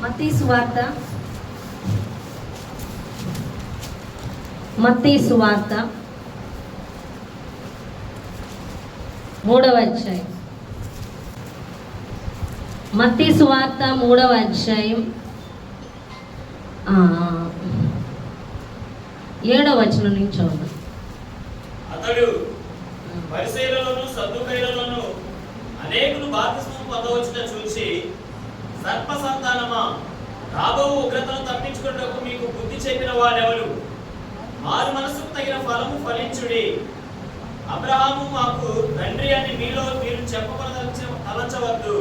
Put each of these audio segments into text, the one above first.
మత్తయి సువార్త 3వ అధ్యాయం. మత్తయి సువార్త 3వ అధ్యాయం 7వ వచనం నుంచి చదువు. అతడు పరిసయ్యులలోను సద్దూకయ్యులలోను అనేకులు బాప్తిస్మం పొందవచ్చుట చూసి, సర్ప సంతానమా, రాబో ఉగ్రతను తప్పించుకున్నకు మీకు బుద్ధి చెప్పిన వాడెవడు? మారు మనసుకు తగిన ఫలము ఫలించుడి. అబ్రహాము మాకు తండ్రి అని మీలో మీరు తలంచవద్దు.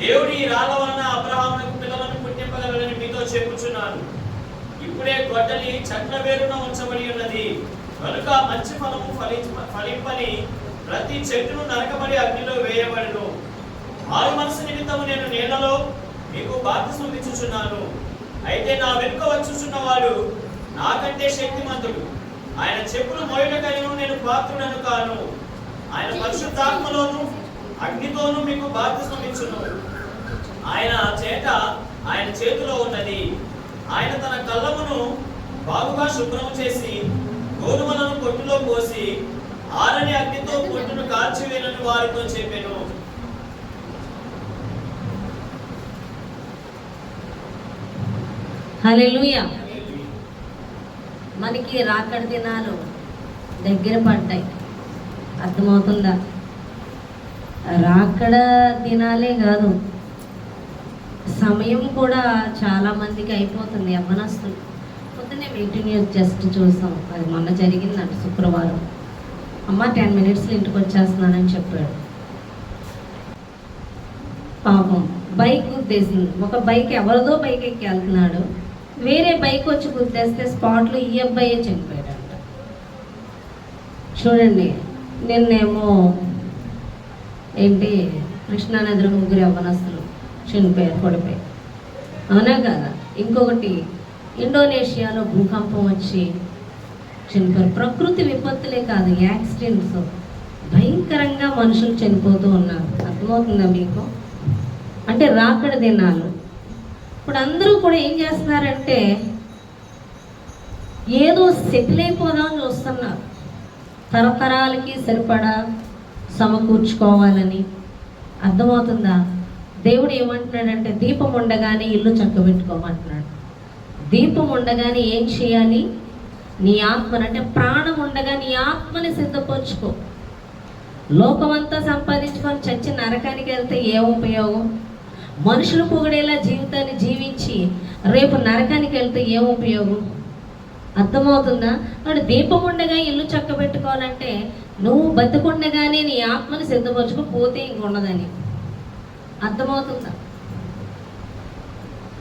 దేవుడు ఈ రాళ్ళ వలన అబ్రహామునకు పిల్లలను పుట్టింపగలడని మీతో చెప్పుచున్నాను. ఇప్పుడే గొడ్డలి చెట్ల వేరున ఉంచబడి ఉన్నది కనుక మంచి ఫలము ఫలింపని ప్రతి చెట్టును నరకబడి అగ్నిలో వేయబడును. మారు మనసు నిమిత్తము నేను నీళ్లలో మీకు బాప్తిస్మం ఇచ్చుచున్నాను. అయితే నా వెనుక వచ్చుచున్నవాడు నాకంటే శక్తిమంతుడు. ఆయన చెప్పులు మోయుటకైనను నేను పాత్రుడను కాను. ఆయన పరిశుద్ధాత్మలోను అగ్నితోనూ మీకు బాప్తిస్మం ఇచ్చును. ఆయన చేతిలో ఉన్నది. ఆయన తన కళ్ళమును బాగుగా శుభ్రం చేసి గోధుమలను పొట్టులో పోసి ఆరని అగ్నితో పొట్టును కాల్చివేనని వారితో చెప్పాను. హల్లెలూయా. మనకి రాకడ దినాలు దగ్గర పడ్డాయి. అర్థమవుతుందా? రాకడ దినాలే కాదు, సమయం కూడా చాలా మందికి అయిపోతుంది. యవ్వనస్తులు పొద్దున్నే మీటింగ్ జస్ట్ చూసాం, అది మొన్న జరిగిందంట శుక్రవారం. అమ్మ 10 minutesలో ఇంటికి వచ్చేస్తున్నానని చెప్పాడు. పాపం బైక్ గుద్దేసింది. ఒక బైక్ ఎవరిదో బైక్ ఎక్కి వెళ్తున్నాడు, వేరే బైక్ వచ్చి గుద్దేస్తే స్పాట్లో ఈ అబ్బాయే చనిపోయాడంట. చూడండి, నిన్నేమో కృష్ణానదిలో 3 యవ్వనస్తులు చనిపోయారు, పడిపోయి. అవునా కదా? ఇంకొకటి ఇండోనేషియాలో భూకంపం వచ్చి చనిపోయారు. ప్రకృతి విపత్తులే కాదు, యాక్సిడెంట్స్ భయంకరంగా మనుషులు చనిపోతూ ఉన్నారు. అర్థమవుతుందా మీకు? అంటే రాకడ దినాలు. ఇప్పుడు అందరూ కూడా ఏం చేస్తున్నారంటే ఏదో సెటిల్ అయిపోదామని చూస్తున్నారు. తరతరాలకి సరిపడా సమకూర్చుకోవాలని. అర్థమవుతుందా? దేవుడు ఏమంటున్నాడంటే దీపం ఉండగానే ఇల్లు చక్కబెట్టుకోమంటున్నాడు. దీపం ఉండగానే ఏం చేయాలి? నీ ఆత్మని, అంటే ప్రాణం ఉండగా నీ ఆత్మని సిద్ధపరచుకో. లోకమంతా సంపాదించుకొని చచ్చి నరకానికి వెళ్తే ఏం ఉపయోగం? మనుషులు పొగిడేలా జీవితాన్ని జీవించి రేపు నరకానికి వెళ్తే ఏం ఉపయోగం? అర్థమవుతుందా? అంటే దీపం ఉండగా ఇల్లు చక్కబెట్టుకోవాలంటే నువ్వు బతుకుండగానే నీ ఆత్మని సిద్ధపరచుకోపోతే ఇంకొండదని. అర్థమవుతుందా?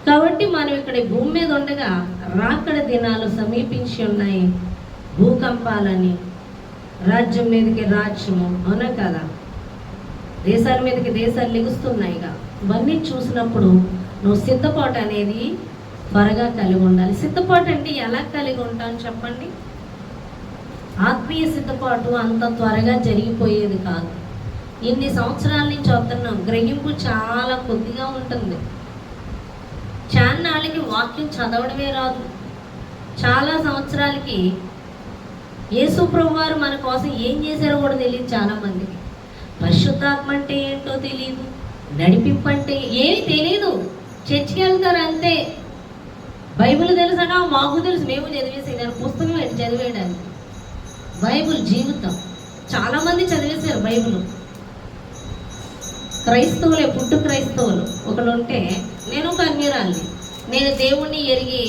కాబట్టి మనం ఇక్కడ భూమి మీద ఉండగా రాకడ దినాలు సమీపించి ఉన్నాయి. భూకంపాలని, రాజ్యం మీదకి రాజ్యము, అవునా కదా? దేశాల మీదకి దేశాలు లెగుస్తున్నాయిగా. ఇవన్నీ చూసినప్పుడు నువ్వు సిద్ధపాటు అనేది త్వరగా కలిగి ఉండాలి. సిద్ధపాటు అంటే ఎలా కలిగి ఉంటాను చెప్పండి? ఆత్మీయ సిద్ధపాటు అంత త్వరగా జరిగిపోయేది కాదు. ఇన్ని సంవత్సరాల నుంచి వస్తున్నాం, గ్రహింపు చాలా కొద్దిగా ఉంటుంది. చాన్నాళ్ళకి వాక్యం చదవడమే రాదు. చాలా సంవత్సరాలకి యేసు ప్రభువారు మన కోసం ఏం చేశారో కూడా తెలియదు చాలామందికి. పరిశుద్ధాత్మ అంటే ఏంటో తెలియదు, నడిపింపు అంటే ఏమీ తెలియదు. చర్చికి వెళ్తారు అంతే. బైబిల్ తెలుసా? మాకు తెలుసు, మేము చదివేసాను. పుస్తకం ఏంటి చదివేయడానికి? బైబిల్ జీవితం. చాలామంది చదివేశారు బైబిల్. క్రైస్తవులే, పుట్టు క్రైస్తవులు ఒకళ్ళు ఉంటే, నేను ఒక అన్యురాలిని, నేను దేవుణ్ణి ఎరిగి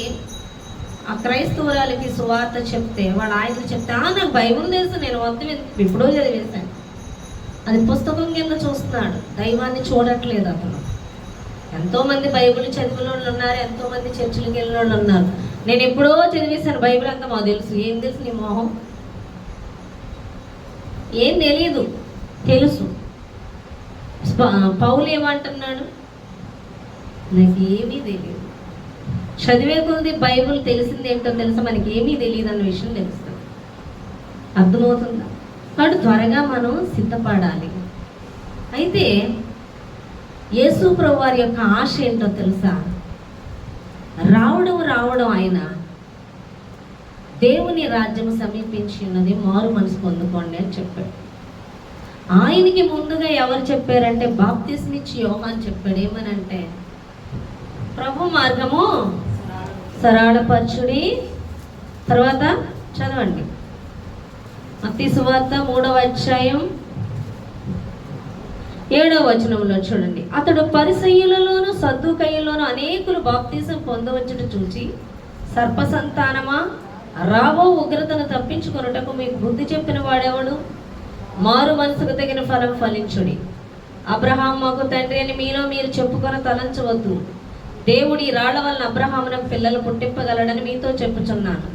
ఆ క్రైస్తవురాలకి సువార్త చెప్తే వాడు ఆయనకు చెప్తే నాకు బైబిల్ తెలుసు, నేను మొత్తం ఎప్పుడో చదివేశాను. అది పుస్తకం కింద చూస్తున్నాడు, దైవాన్ని చూడట్లేదు అతను. ఎంతోమంది బైబిల్ చదివిన వాళ్ళు ఉన్నారు, ఎంతోమంది చర్చిలకు వెళ్ళిన వాళ్ళు ఉన్నారు. నేను ఎప్పుడో చదివేశాను బైబిల్ అంతా, మాకు తెలుసు. ఏం తెలుసు నీ మొహం? ఏం తెలియదు, తెలుసు. పౌలు ఏమంటున్నాడు? నాకు ఏమీ తెలియదు. చదివే కొద్ది బైబిల్ తెలిసింది ఏంటో తెలుసా? మనకి ఏమీ తెలియదు అన్న విషయం తెలుస్తుంది. అర్థమవుతుందా? కాబట్టి త్వరగా మనం సిద్ధపడాలి. అయితే యేసు ప్రభువారి యొక్క ఆశ ఏంటో తెలుసా? రావడం ఆయన దేవుని రాజ్యం సమీపించి ఉన్నది, మారు మనసు పొందుకోండి అని చెప్పాడు. ఆయనకి ముందుగా ఎవరు చెప్పారంటే బాప్తిస్మిచ్చి యోహాను చెప్పాడు. ఏమనంటే, ప్రభు మార్గము సరళపరచుడి. తర్వాత చదవండి, మత్తయి సువార్త 3వ అధ్యాయం 7వ వచనంలో చూడండి. అతడు పరిసయ్యులలోను సద్దూకయ్యులలోను అనేకులు బాప్తిసం పొందవచ్చుట చూచి, సర్ప సంతానమా, రాబో ఉగ్రతను తప్పించుకొనుటకు మీకు బుద్ధి చెప్పిన వాడెవడు? మారు మనసుకు తగిన ఫలం ఫలించుడి. అబ్రహాము మాకు తండ్రి అని మీలో మీరు చెప్పుకొని తలంచవద్దు. దేవుడి రాళ్ల వలన అబ్రహామునకు పిల్లలు పుట్టింపగలడని మీతో చెప్పుచున్నాను.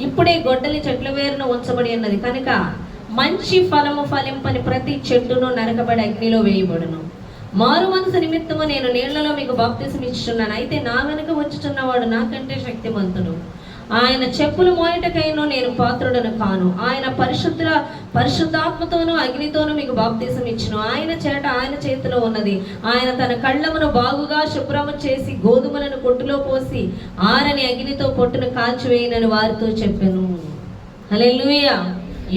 ఇప్పుడే గొడ్డలి చెట్ల వేరును ఉంచబడి ఉన్నది కనుక మంచి ఫలము ఫలింపని ప్రతి చెట్టును నరకబడి అగ్నిలో వేయబడును. మారు మనసు నిమిత్తము నేను నీళ్లలో మీకు బాప్తిసం ఇచ్చుచున్నాను. అయితే నా వెనుక వచ్చుచున్నవాడు నాకంటే శక్తిమంతుడు. ఆయన చెప్పులు మోయటకైనో నేను పాత్రుడను కాను. ఆయన పరిశుద్ధాత్మతోనూ అగ్నితోనూ మీకు బాప్తిసం ఇచ్చును. ఆయన చేతిలో ఉన్నది. ఆయన తన కళ్ళమును బాగుగా శుభ్రము చేసి గోధుమలను కొట్టులో పోసి ఆరని అగ్నితో పొట్టును కాల్చివేయనని వారితో చెప్పెను. హల్లెలూయా.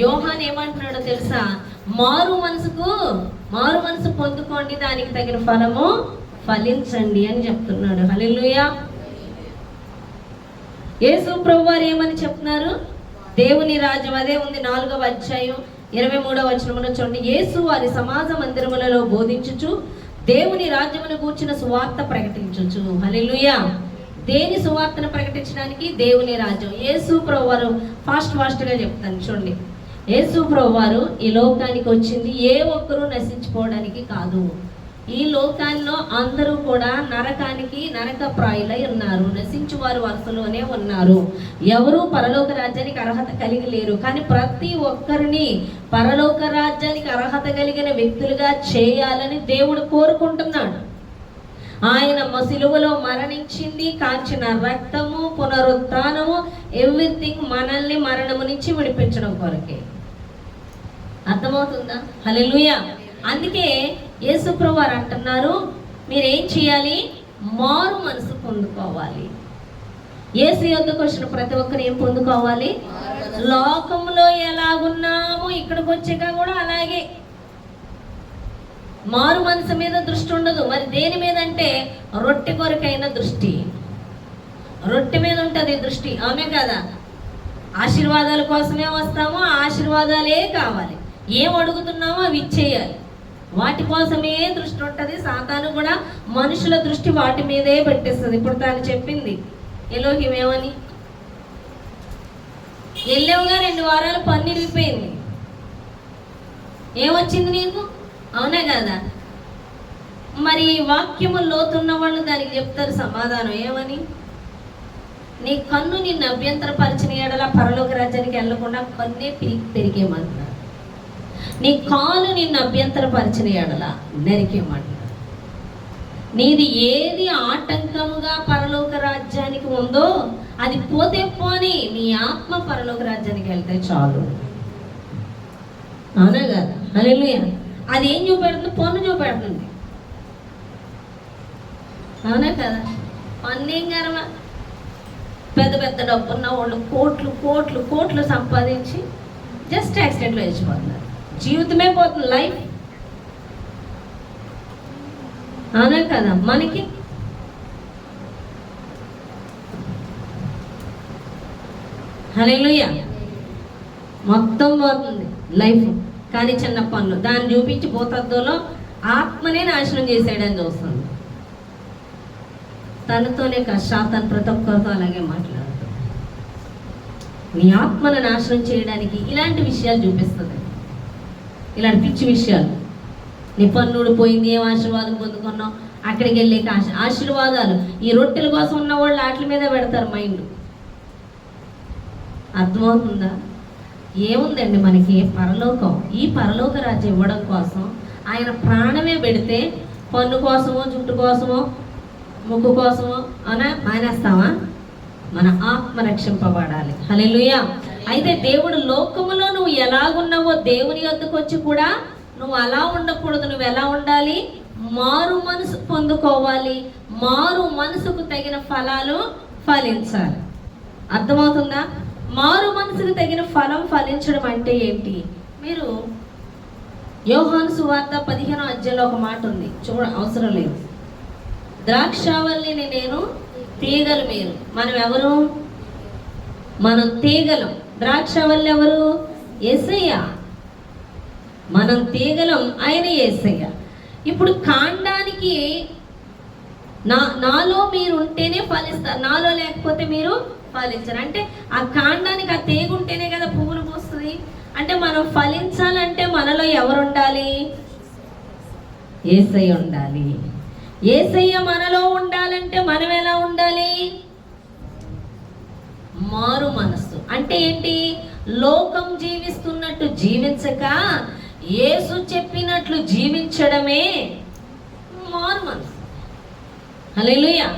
యోహాను ఏమంటున్నాడో తెలుసా? మారు మనసు పొందుకోండి, దానికి తగిన ఫలము ఫలించండి అని చెప్తున్నాడు. హల్లెలూయా. యేసు ప్రభువారు ఏమని చెప్తున్నారు? దేవుని రాజ్యం అదే ఉంది 4వ అధ్యాయం 23వ వచనములో చూడండి. యేసు వారి సమాజ మందిరములలో బోధించుచు దేవుని రాజ్యమును గూర్చిన సువార్త ప్రకటించుచు. హల్లెలూయా. దేని సువార్తను ప్రకటించడానికి? దేవుని రాజ్యం. యేసు ప్రభువారు ఫాస్ట్గా చెప్తాను చూడండి. యేసు ప్రభువారు ఈ లోకానికి వచ్చింది ఏ ఒక్కరూ నశించుకోవడానికి కాదు. ఈ లోకాల్లో అందరూ కూడా నరకప్రాయులై ఉన్నారు. నశించు వారి వరుసలోనే ఉన్నారు. ఎవరు పరలోక రాజ్యానికి అర్హత కలిగి లేరు. కానీ ప్రతి ఒక్కరిని పరలోక రాజ్యానికి అర్హత కలిగిన వ్యక్తులుగా చేయాలని దేవుడు కోరుకుంటున్నాడు. ఆయన సిలువలో మరణించింది, కాచిన రక్తము, పునరుత్థానము, ఎవ్రీథింగ్ మనల్ని మరణము నుంచి విడిపించడం కొరకే. అర్థమవుతుందా? హల్లెలూయా. అందుకే యేసు ప్రభువారు అంటున్నారు, మీరేం చేయాలి? మారు మనసు పొందుకోవాలి. యేసు యొద్దకు వచ్చిన ప్రతి ఒక్కరు ఏం పొందుకోవాలి? లోకంలో ఎలాగున్నామో ఇక్కడికి వచ్చాక కూడా అలాగే. మారు మనసు మీద దృష్టి ఉండదు. మరి దేని మీద అంటే రొట్టె కొరకైన దృష్టి. రొట్టె మీద ఉంటుంది దృష్టి. ఆమె కదా. ఆశీర్వాదాల కోసమే వస్తామో, ఆశీర్వాదాలే కావాలి. ఏం అడుగుతున్నామో అవి ఇచ్చేయాలి. వాటి కోసమే దృష్టి ఉంటుంది. సాతాను కూడా మనుషుల దృష్టి వాటి మీదే పెట్టేస్తుంది. ఇప్పుడు తాను చెప్పింది ఎలోహిం ఏమని, వెళ్ళావుగా 2 వారాలు పన్ను ఇరిగిపోయింది, ఏమొచ్చింది నీకు? అవునా కదా. మరి వాక్యము లోతున్న వాళ్ళు దానికి చెప్తారు సమాధానం. ఏమని? నీ కన్ను నిన్ను అభ్యంతరపరిచిన ఎడల పరలోక రాజ్యానికి వెళ్ళకుండా కన్నే పెరిగేమంటున్నారు. నీ కాలు నిన్ను అభ్యంతరపరిచిన ఎడల నరికేమంటున్నారు. నీది ఏది ఆటంకముగా పరలోక రాజ్యానికి ఉందో అది పోతే పోని, నీ ఆత్మ పరలోక రాజ్యానికి వెళ్తే చాలు. అవునా కదా. హల్లెలూయా. అది ఏం చూపెడుతుంది? పన్ను చూపెడుతుంది. అవునా కదా. పన్ను ఏం కర్మ? పెద్ద డబ్బున్న వాళ్ళు కోట్లు సంపాదించి జస్ట్ యాక్సిడెంట్లో వేసిపోతున్నారు. జీవితమే పోతుంది, లైఫ్. అవునా కదా. మనకి హల్లెలూయా మొత్తం పోతుంది లైఫ్. కానీ చిన్న పనులు దాన్ని చూపించి పోతద్దులో ఆత్మనే నాశనం చేసేయడని చూస్తుంది. తనతోనే కష్టాతను ప్రతి ఒక్కరితో అలాగే మాట్లాడుతుంది. నీ ఆత్మను నాశనం చేయడానికి ఇలాంటి విషయాలు చూపిస్తుంది. ఇలాంటి పిచ్చి విషయాలు. నీ పన్నుడు పోయింది, ఏం ఆశీర్వాదం పొందుకున్నావు, అక్కడికి వెళ్ళే ఆశీర్వాదాలు. ఈ రొట్టెల కోసం ఉన్న వాళ్ళు వాటి మీద పెడతారు మైండ్. అర్థమవుతుందా? ఏముందండి మనకి పరలోకం. ఈ పరలోక రాజ్యం ఇవ్వడం కోసం ఆయన ప్రాణమే పెడితే పన్ను కోసమో, జుట్టు కోసమో, ముక్కు కోసమో మానేస్తావా? మన ఆత్మ రక్షింపబడాలి. హల్లెలూయా. అయితే దేవుడు లోకములో నువ్వు ఎలాగున్నావో దేవుని యొద్దకు వచ్చి కూడా నువ్వు అలా ఉండకూడదు. నువ్వు ఎలా ఉండాలి? మారు మనసు పొందుకోవాలి, మారు మనసుకు తగిన ఫలాలు ఫలించాలి. అర్థమవుతుందా? మారు మనసుకు తగిన ఫలం ఫలించడం అంటే ఏంటి? మీరు యోహాను సువార్త 15వ అధ్యాయంలో ఒక మాట ఉంది, అవసరం లేదు. ద్రాక్షావల్లిని నేను, తీగలు మీరు. మనం ఎవరు? మనం తీగలం. ద్రాక్షావల్లి ఎవరు? యేసయ్య. మనం తీగలం, ఆయన యేసయ్య. ఇప్పుడు కాండానికి నాలో మీరు ఉంటేనే ఫలిస్తారు, నాలో లేకపోతే మీరు ఫలించరు. అంటే ఆ కాండానికి ఆ తీగ ఉంటేనే కదా పువ్వులు పూస్తుంది. అంటే మనం ఫలించాలంటే మనలో ఎవరు ఉండాలి? యేసయ్య ఉండాలి. యేసయ్య మనలో ఉండాలంటే మనం ఎలా ఉండాలి? మారు మనస్సు. అంటే ఏంటి? లోకం జీవిస్తున్నట్టు జీవించక యేసు చెప్పినట్లు జీవించడమే మారు మనస్సు. హల్లెలూయా.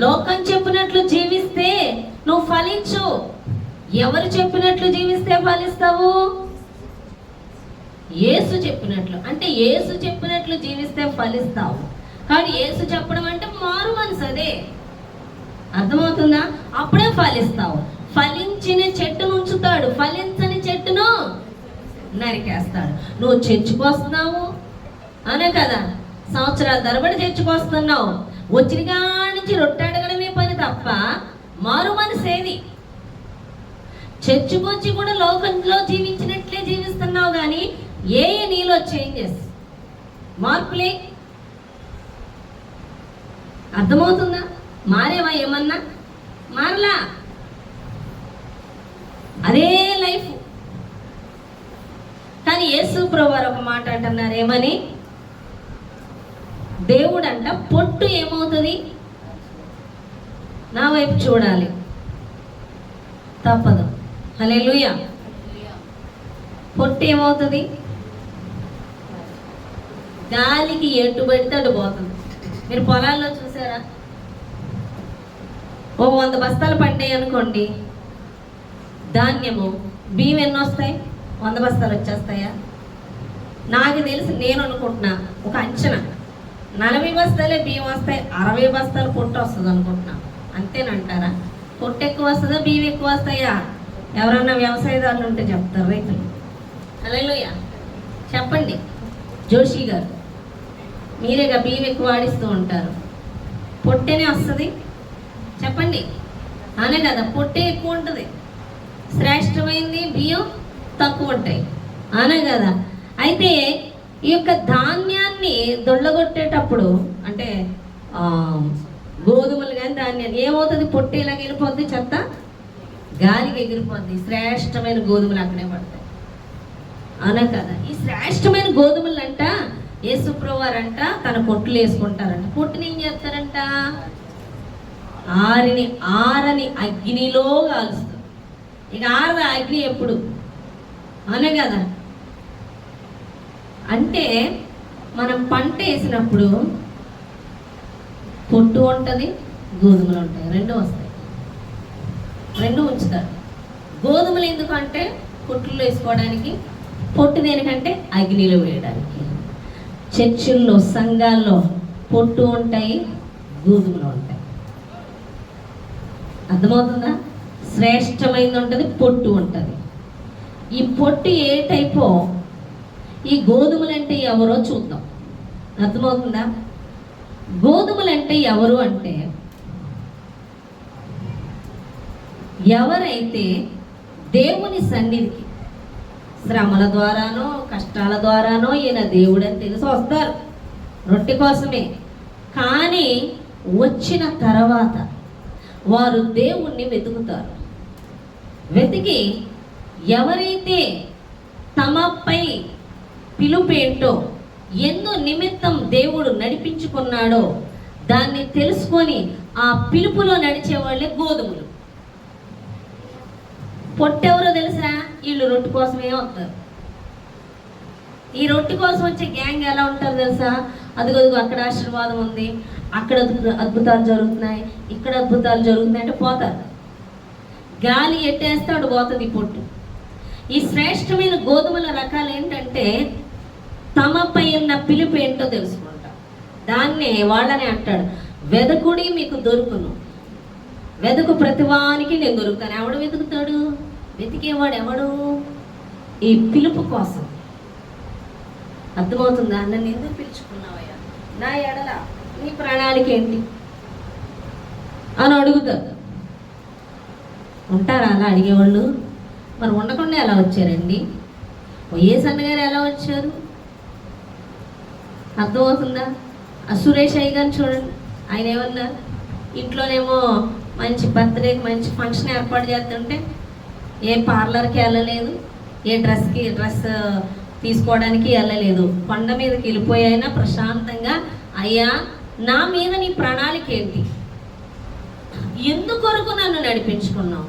లోకం చెప్పినట్లు జీవిస్తే నువ్వు ఫలించు. ఎవరు చెప్పినట్లు జీవిస్తే ఫలిస్తావు? యేసు చెప్పినట్లు. అంటే యేసు చెప్పినట్లు జీవిస్తే ఫలిస్తావు. కానీ యేసు చెప్పడం అంటే మారు మనసు. అదే అర్థమవుతుందా? అప్పుడే ఫలిస్తావు. ఫలించిన చెట్టును ఉంచుతాడు, ఫలించని చెట్టును నరికేస్తాడు. నువ్వు చర్చికి వస్తున్నావు అనే కదా, సంవత్సరాల తరబడి చర్చికి వస్తున్నావు, వచ్చిన కానించి రొట్టె అడగడమే పని తప్ప మారు మనసు ఏది? చర్చికి వచ్చి కూడా లోకంలో జీవించినట్లే జీవిస్తున్నావు, కానీ ఏ నీలో చేంజెస్, మార్పులే. అర్థమవుతుందా? మారేవా? ఏమన్నా మారలా, అదే లైఫ్. కానీ యేసు ప్రభువారు ఒక మాట అంటున్నారు, ఏమని? దేవుడు అంట పొట్టు ఏమవుతుంది? నా వైపు చూడాలి, తప్పదు. హల్లెలూయా. పొట్టు ఏమవుతుంది? గాలికి ఎటు పెడితే అటు పోతుంది. మీరు పొలాల్లో చూసారా? ఓ 100 బస్తాలు పడ్డాయి అనుకోండి ధాన్యము, బియ్యం ఎన్ని వస్తాయి? 100 బస్తాలు వచ్చేస్తాయా? నాకు తెలిసి, నేను అనుకుంటున్నా, ఒక అంచనా, 40 బస్తాలే బియ్యం వస్తాయి, 60 బస్తాలు పొట్టు వస్తుంది అనుకుంటున్నా. అంతేనంటారా? పొట్టు ఎక్కువ వస్తుందా, బియ్యం ఎక్కువ వస్తాయా? ఎవరన్నా వ్యవసాయదారులు ఉంటే చెప్తారు, రైతులు. హల్లెలూయా. చెప్పండి జోషి గారు, మీరేగా బియ్యం ఎక్కువ ఆడిస్తూ ఉంటారు, పొట్టేనే వస్తుంది చెప్పండి. అనే కదా, పొట్టే ఎక్కువ ఉంటుంది, శ్రేష్టమైంది బియ్యం తక్కువ ఉంటాయి, అనే కదా. అయితే ఈ యొక్క ధాన్యాన్ని దొళ్ళగొట్టేటప్పుడు, అంటే గోధుమలు కానీ ధాన్యాన్ని ఏమవుతుంది? పొట్టు ఇలాగ వెళ్ళిపోద్ది, చెత్త గాలికి ఎగిరిపోద్ది, శ్రేష్టమైన గోధుమలు అక్కడే పడతాయి, అనే కదా. ఈ శ్రేష్టమైన గోధుమలు అంట యేసు ప్రభువారు అంట తన పొట్టులు వేసుకుంటారంట. పొట్టుని ఏం చేస్తారంట? ఆరని అగ్నిలో కాలుస్తారు. ఇక ఆరద అగ్ని ఎప్పుడు, అనే కదా. అంటే మనం పంట వేసినప్పుడు పొట్టు ఉంటుంది, గోధుమలు ఉంటాయి, రెండు వస్తాయి, రెండు ఉంచుతారు. గోధుమలు ఎందుకంటే పొట్టులో వేసుకోవడానికి, పొట్టు దేనికంటే అగ్నిలో వేయడానికి. చర్చిల్లో, సంఘాల్లో పొట్టు ఉంటాయి, గోధుమలు ఉంటాయి. అర్థమవుతుందా? శ్రేష్టమైనది ఉంటుంది, పొట్టు ఉంటుంది. ఈ పొట్టు ఏ టైపో, ఈ గోధుమలు అంటే ఎవరో చూద్దాం. అర్థమవుతుందా? గోధుమలు అంటే ఎవరు అంటే, ఎవరైతే దేవుని సన్నిధికి శ్రమల ద్వారానో కష్టాల ద్వారానో ఈయన దేవుడు అని తెలిసి వస్తారు రొట్టె కోసమే. కానీ వచ్చిన తర్వాత వారు దేవుణ్ణి వెతుకుతారు. వెతికి ఎవరైతే తమపై పిలుపేంటో, ఎందు నిమిత్తం దేవుడు నడిపించుకున్నాడో దాన్ని తెలుసుకొని ఆ పిలుపులో నడిచే వాళ్ళే గోధుమలు. పొట్టెవరో తెలుసా? వీళ్ళు రొట్టె కోసమే వస్తారు. ఈ రొట్టె కోసం వచ్చే గ్యాంగ్ ఎలా ఉంటారు తెలుసా? అదిగో అక్కడ ఆశీర్వాదం ఉంది, అక్కడ అద్భుతాలు జరుగుతున్నాయి, ఇక్కడ అద్భుతాలు జరుగుతున్నాయి అంటే పోతారు. గాలి ఎట్టేస్తే అటు పోతుంది పొట్టు. ఈ శ్రేష్టమైన గోధుమల రకాలు ఏంటంటే తమపై ఉన్న పిలుపు ఏంటో తెలుసుకుంటాం. దాన్నే వాళ్ళని అంటాడు, వెదకుడి మీకు దొరుకును, వెదకు ప్రతివానికి నేను దొరుకుతాను. ఎవడు వెతుకుతాడు? వెతికేవాడు ఎవడు? ఈ పిలుపు కోసం. అర్థమవుతుందా? నన్ను ఎందుకు పిలుచుకున్నావయ్యా, నా ఎడల నీ ప్రణాళిక ఏంటి అని అడుగుతారు. ఉంటారా అలా అడిగేవాళ్ళు? మరి ఉండకుండా ఎలా వచ్చారండి? వైఎస్ అన్నగారు ఎలా వచ్చారు? అర్థమవుతుందా? ఆ సురేష్ అయ్య గారిని చూడండి, ఆయన ఏమన్నారు? ఇంట్లోనేమో మంచి బర్త్డేకి మంచి ఫంక్షన్ ఏర్పాటు చేస్తుంటే ఏ పార్లర్కి వెళ్ళలేదు, ఏ డ్రెస్ తీసుకోవడానికి వెళ్ళలేదు. కొండ మీదకి వెళ్ళిపోయినా ప్రశాంతంగా, అయ్యా నా మీద నీ ప్రణాళిక ఏంటి, ఎందుకొరకు నన్ను నడిపించుకున్నావు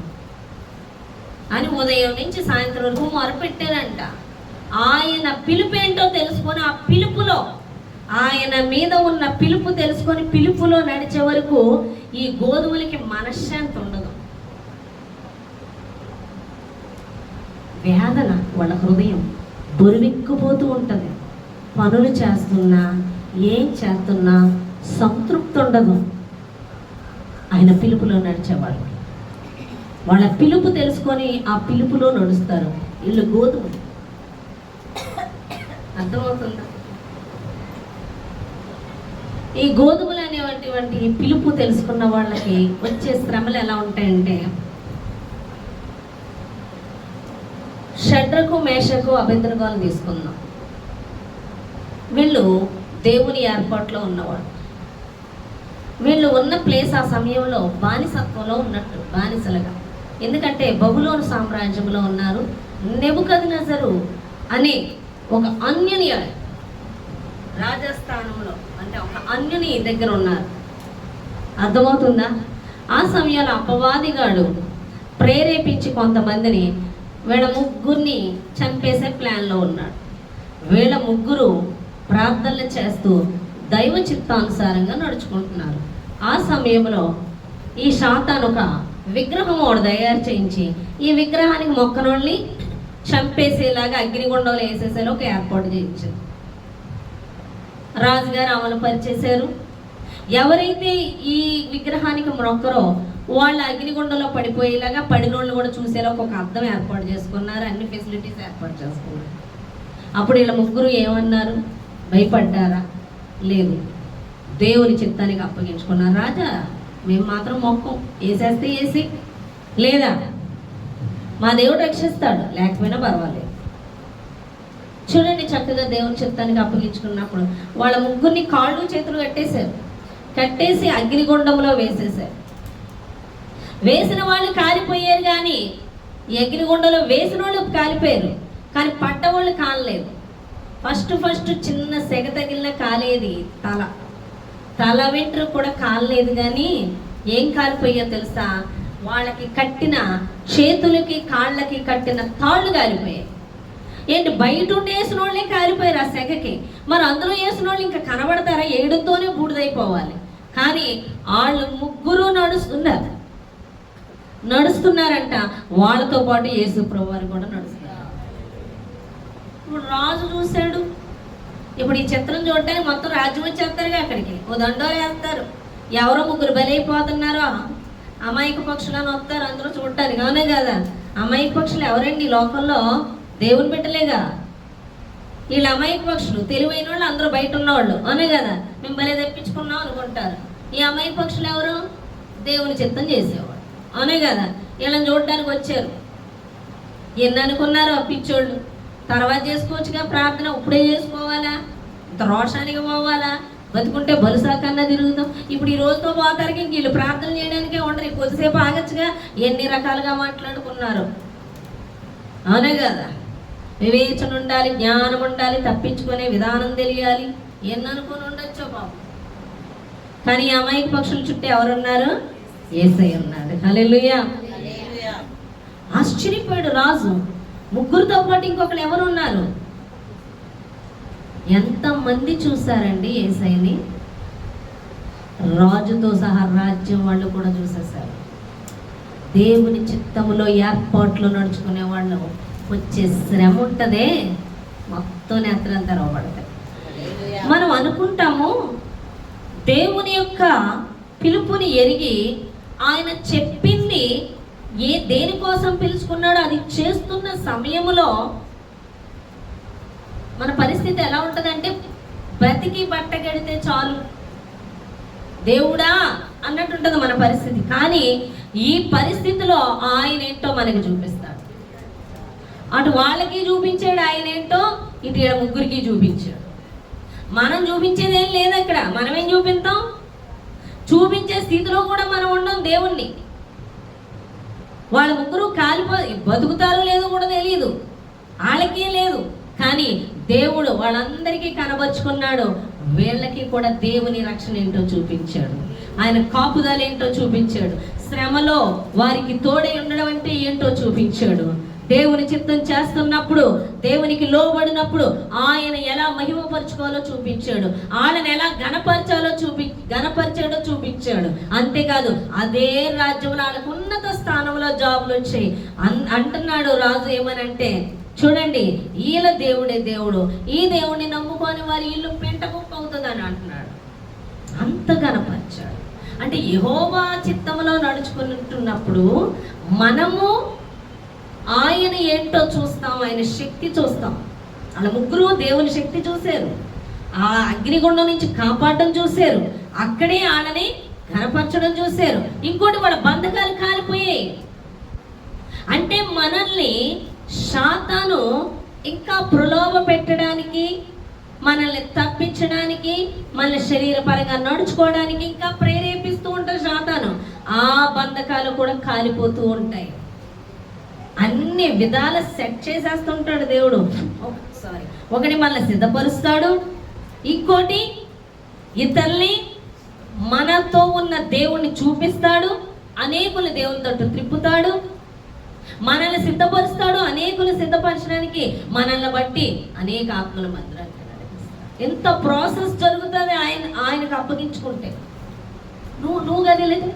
అని ఉదయం నుంచి సాయంత్రం వరకు మొరపెట్టారంట. ఆయన పిలుపు ఏంటో తెలుసుకొని, ఆ పిలుపులో ఆయన మీద ఉన్న పిలుపు తెలుసుకొని పిలుపులో నడిచే వరకు ఈ గోధుమలకి మనశ్శాంతి ఉండదు. వేదన, వాళ్ళ హృదయం బొరువెక్కిపోతూ ఉంటుంది. పనులు చేస్తున్నా, ఏం చేస్తున్నా సంతృప్తి ఉండదు. ఆయన పిలుపులో నడిచేవాళ్ళు, వాళ్ళ పిలుపు తెలుసుకొని ఆ పిలుపులో నడుస్తారు. వీళ్ళు గోధుమలు. అర్థమవుతుందా? ఈ గోధుమలు అనేటువంటి పిలుపు తెలుసుకున్న వాళ్ళకి వచ్చే శ్రమలు ఎలా ఉంటాయంటే, షడ్రకు మేషకు అబేద్నెగోను తీసుకుందాం. వీళ్ళు దేవుని ఏర్పాట్లో ఉన్నవాడు. వీళ్ళు ఉన్న ప్లేస్ ఆ సమయంలో బానిసత్వంలో ఉన్నట్టు, బానిసలుగా. ఎందుకంటే బబులోను సామ్రాజ్యంలో ఉన్నారు. నెబుకద్నెజరు అనే ఒక అన్యుని రాజస్థానంలో, అంటే ఒక అన్యుని దగ్గర ఉన్నారు. అర్థమవుతుందా? ఆ సమయంలో అపవాదిగాడు ప్రేరేపించి కొంతమందిని, వీళ్ళ ముగ్గురిని చంపేసే ప్లాన్లో ఉన్నాడు. వీళ్ళ ముగ్గురు ప్రార్థనలు చేస్తూ దైవ చిత్తానుసారంగా నడుచుకుంటున్నారు. ఆ సమయంలో ఈ సాతాను ఒక విగ్రహం ఒకటి తయారు చేయించి ఈ విగ్రహానికి మొక్కనోళ్ళని చంపేసేలాగా అగ్నిగుండంలో వేసేసేలా ఒక ఏర్పాటు చేయించారు. రాజుగారు అమలు పరిచేశారు. ఎవరైతే ఈ విగ్రహానికి మొక్కరో వాళ్ళ అగ్నిగుండంలో పడిపోయేలాగా, పడినోళ్ళు కూడా చూసేలా ఒక అద్దం ఏర్పాటు చేసుకున్నారు. అన్ని ఫెసిలిటీస్ ఏర్పాటు చేసుకున్నారు. అప్పుడు వీళ్ళ ముగ్గురు ఏమన్నారు? భయపడ్డారా? లేదు, దేవుని చిత్తానికి అప్పగించుకున్నారు. రాజా, మేము మాత్రం మొక్కం, వేసేస్తే వేసి, లేదా మా దేవుడు రక్షిస్తాడు, లేకపోయినా పర్వాలేదు. చూడండి, చక్కగా దేవుని చిత్తానికి అప్పగించుకున్నప్పుడు వాళ్ళ ముగ్గురిని కాళ్ళు చేతులు కట్టేశారు. కట్టేసి అగ్నిగుండంలో వేసేశారు. వేసిన వాళ్ళు కాలిపోయారు, కానీ ఈ అగ్నిగుండంలో వేసిన వాళ్ళు కాలిపోయారు, కానీ పడ్డవాళ్ళు కాలలేదు. ఫస్ట్ చిన్న సెగ తగిలిన కాలేది తల వెంట్రుక కూడా కాలలేదు, కానీ ఏం కాలిపోయా తెలుసా? వాళ్ళకి కట్టిన చేతులకి కాళ్ళకి కట్టిన తాళ్ళు కాలిపోయాయి. ఏంటి, బయట ఉండి వేసిన వాళ్ళే కాలిపోయారు ఆ సెగకి. మరి అందులో వేసిన వాళ్ళు ఇంకా కనబడతారా? ఏడుతోనే బూడిదైపోవాలి. కానీ వాళ్ళు ముగ్గురు నడుస్తున్నారంట. వాళ్ళతో పాటు యేసు ప్రభు వారు కూడా నడుస్తున్నారు. ఇప్పుడు రాజు చూశాడు. ఇప్పుడు ఈ చిత్రం చూడటానికి మొత్తం రాజ్యం వచ్చేస్తారుగా, అక్కడికి ఓ దండో వేస్తారు. ఎవరో ముగ్గురు బలైపోతున్నారో అమాయక పక్షులను వస్తారు అందరూ చూడటానికి. అవునే కదా? అమాయక పక్షులు ఎవరండి ఈ లోకంలో? దేవుని బిడ్డలేగా. వీళ్ళు అమాయక పక్షులు, తెలివైన వాళ్ళు, అందరూ బయట ఉన్నవాళ్ళు. అవునే కదా? మేము బలే తెప్పించుకున్నాం అనుకుంటారు. ఈ అమాయక పక్షులు ఎవరు? దేవుని చిత్తం చేసేవాడు. అవునే కదా? వీళ్ళని చూడటానికి వచ్చారు. ఎన్ని అనుకున్నారో పిచ్చోళ్ళు. తర్వాత చేసుకోవచ్చుగా ప్రార్థన, ఇప్పుడే చేసుకోవాలా? ఇంత రోషానికి పోవాలా? బతుకుంటే బలుసా కన్నా తిరుగుతాం. ఇప్పుడు ఈ రోజుతో పోతారికి వీళ్ళు ప్రార్థన చేయడానికే ఉండరు. కొద్దిసేపు ఆగచ్చుగా. ఎన్ని రకాలుగా మాట్లాడుకున్నారు. అవునే కదా? వివేచన ఉండాలి, జ్ఞానం ఉండాలి, తప్పించుకునే విధానం తెలియాలి. ఎన్ని అనుకుని ఉండొచ్చో పాపం. కానీ ఈ అమాయక పక్షుల చుట్టూ ఎవరున్నారు? యేసయ్య ఉన్నాడు. హల్లెలూయా. ఆశ్చర్యపోయాడు రాజు. ముగ్గురితో పాటు ఇంకొకరు ఎవరు ఉన్నారు? ఎంతమంది చూసారండి యేసయ్యని? రాజుతో సహా రాజ్యం వాళ్ళు కూడా చూసేశారు. దేవుని చిత్తములో ఏర్పాట్లు నడుచుకునే వాళ్ళు వచ్చే శ్రమ ఉంటుందే, మొత్తం నేత్రాలు తెరవబడతాయి. మనం అనుకుంటాము దేవుని యొక్క పిలుపుని ఎరిగి ఆయన చెప్పింది దేనికోసం పిలుచుకున్నాడో అది చేస్తున్న సమయంలో మన పరిస్థితి ఎలా ఉంటుందంటే, బ్రతికి బట్టగడితే చాలు దేవుడా అన్నట్టుంటుంది మన పరిస్థితి. కానీ ఈ పరిస్థితిలో ఆయన ఏంటో మనకి చూపిస్తాడు. అటు వాళ్ళకి చూపించాడు ఆయన ఏంటో, ఇటు ఈడ ముగ్గురికి చూపించాడు. మనం చూపించేది ఏం లేదు అక్కడ. మనం ఏం చూపిస్తాం? చూపించే స్థితిలో కూడా మనం ఉండం దేవుణ్ణి. వాళ్ళ ముగ్గురు బతుకుతారో లేదో కూడా తెలియదు, వాళ్ళకి లేదు. కానీ దేవుడు వాళ్ళందరికీ కనబరుచుకున్నాడు. వీళ్ళకి కూడా దేవుని రక్షణ ఏంటో చూపించాడు, ఆయన కాపుదల ఏంటో చూపించాడు, శ్రమలో వారికి తోడై ఉండడం అంటే ఏంటో చూపించాడు. దేవుని చిత్తం చేస్తున్నప్పుడు, దేవునికి లోబడినప్పుడు ఆయన ఎలా మహిమపరచుకోవాలో చూపించాడు, ఆయనను ఎలా గణపరిచాడో చూపించాడు. అంతేకాదు అదే రాజ్యంలో వాళ్ళకు ఉన్నత స్థానంలో జాబులు వచ్చాయి. అంటున్నాడు రాజు ఏమనంటే, చూడండి వీళ్ళ దేవుడే దేవుడు, ఈ దేవుడిని నమ్ముకొని వారి ఇల్లు పెంట కుప్ప అవుతుంది అని అంటున్నాడు. అంత గణపరిచాడు. అంటే యెహోవా చిత్తంలో నడుచుకుంటున్నప్పుడు మనము ఆయన ఏంటో చూస్తాం, ఆయన శక్తి చూస్తాం. వాళ్ళ ముగ్గురు దేవుని శక్తి చూశారు, ఆ అగ్నిగుండం నుంచి కాపాడడం చూశారు, అక్కడే వాళ్ళని ఘనపరచడం చూశారు. ఇంకోటి వాళ్ళ బంధకాలు కాలిపోయాయి. అంటే మనల్ని సాతాను ఇంకా ప్రలోభ పెట్టడానికి, మనల్ని తప్పించడానికి, మన శరీరపరంగా నడుచుకోవడానికి ఇంకా ప్రేరేపిస్తూ ఉంటారు సాతాను. ఆ బంధకాలు కూడా కాలిపోతూ ఉంటాయి. అన్ని విధాల సెట్ చేసేస్తుంటాడు దేవుడు. ఒకటి మనల్ని సిద్ధపరుస్తాడు, ఇంకోటి ఇతరుల్ని మనతో ఉన్న దేవుణ్ణి చూపిస్తాడు, అనేకులు దేవుని తట్టు త్రిప్పుతాడు, మనల్ని సిద్ధపరుస్తాడు, అనేకులు సిద్ధపరచడానికి మనల్ని బట్టి అనేక ఆత్మల మందిరానికి నడిపిస్తాడు. ఎంత ప్రాసెస్ జరుగుతుంది ఆయనకు అప్పగించుకుంటే. నువ్వు గదిలేదు,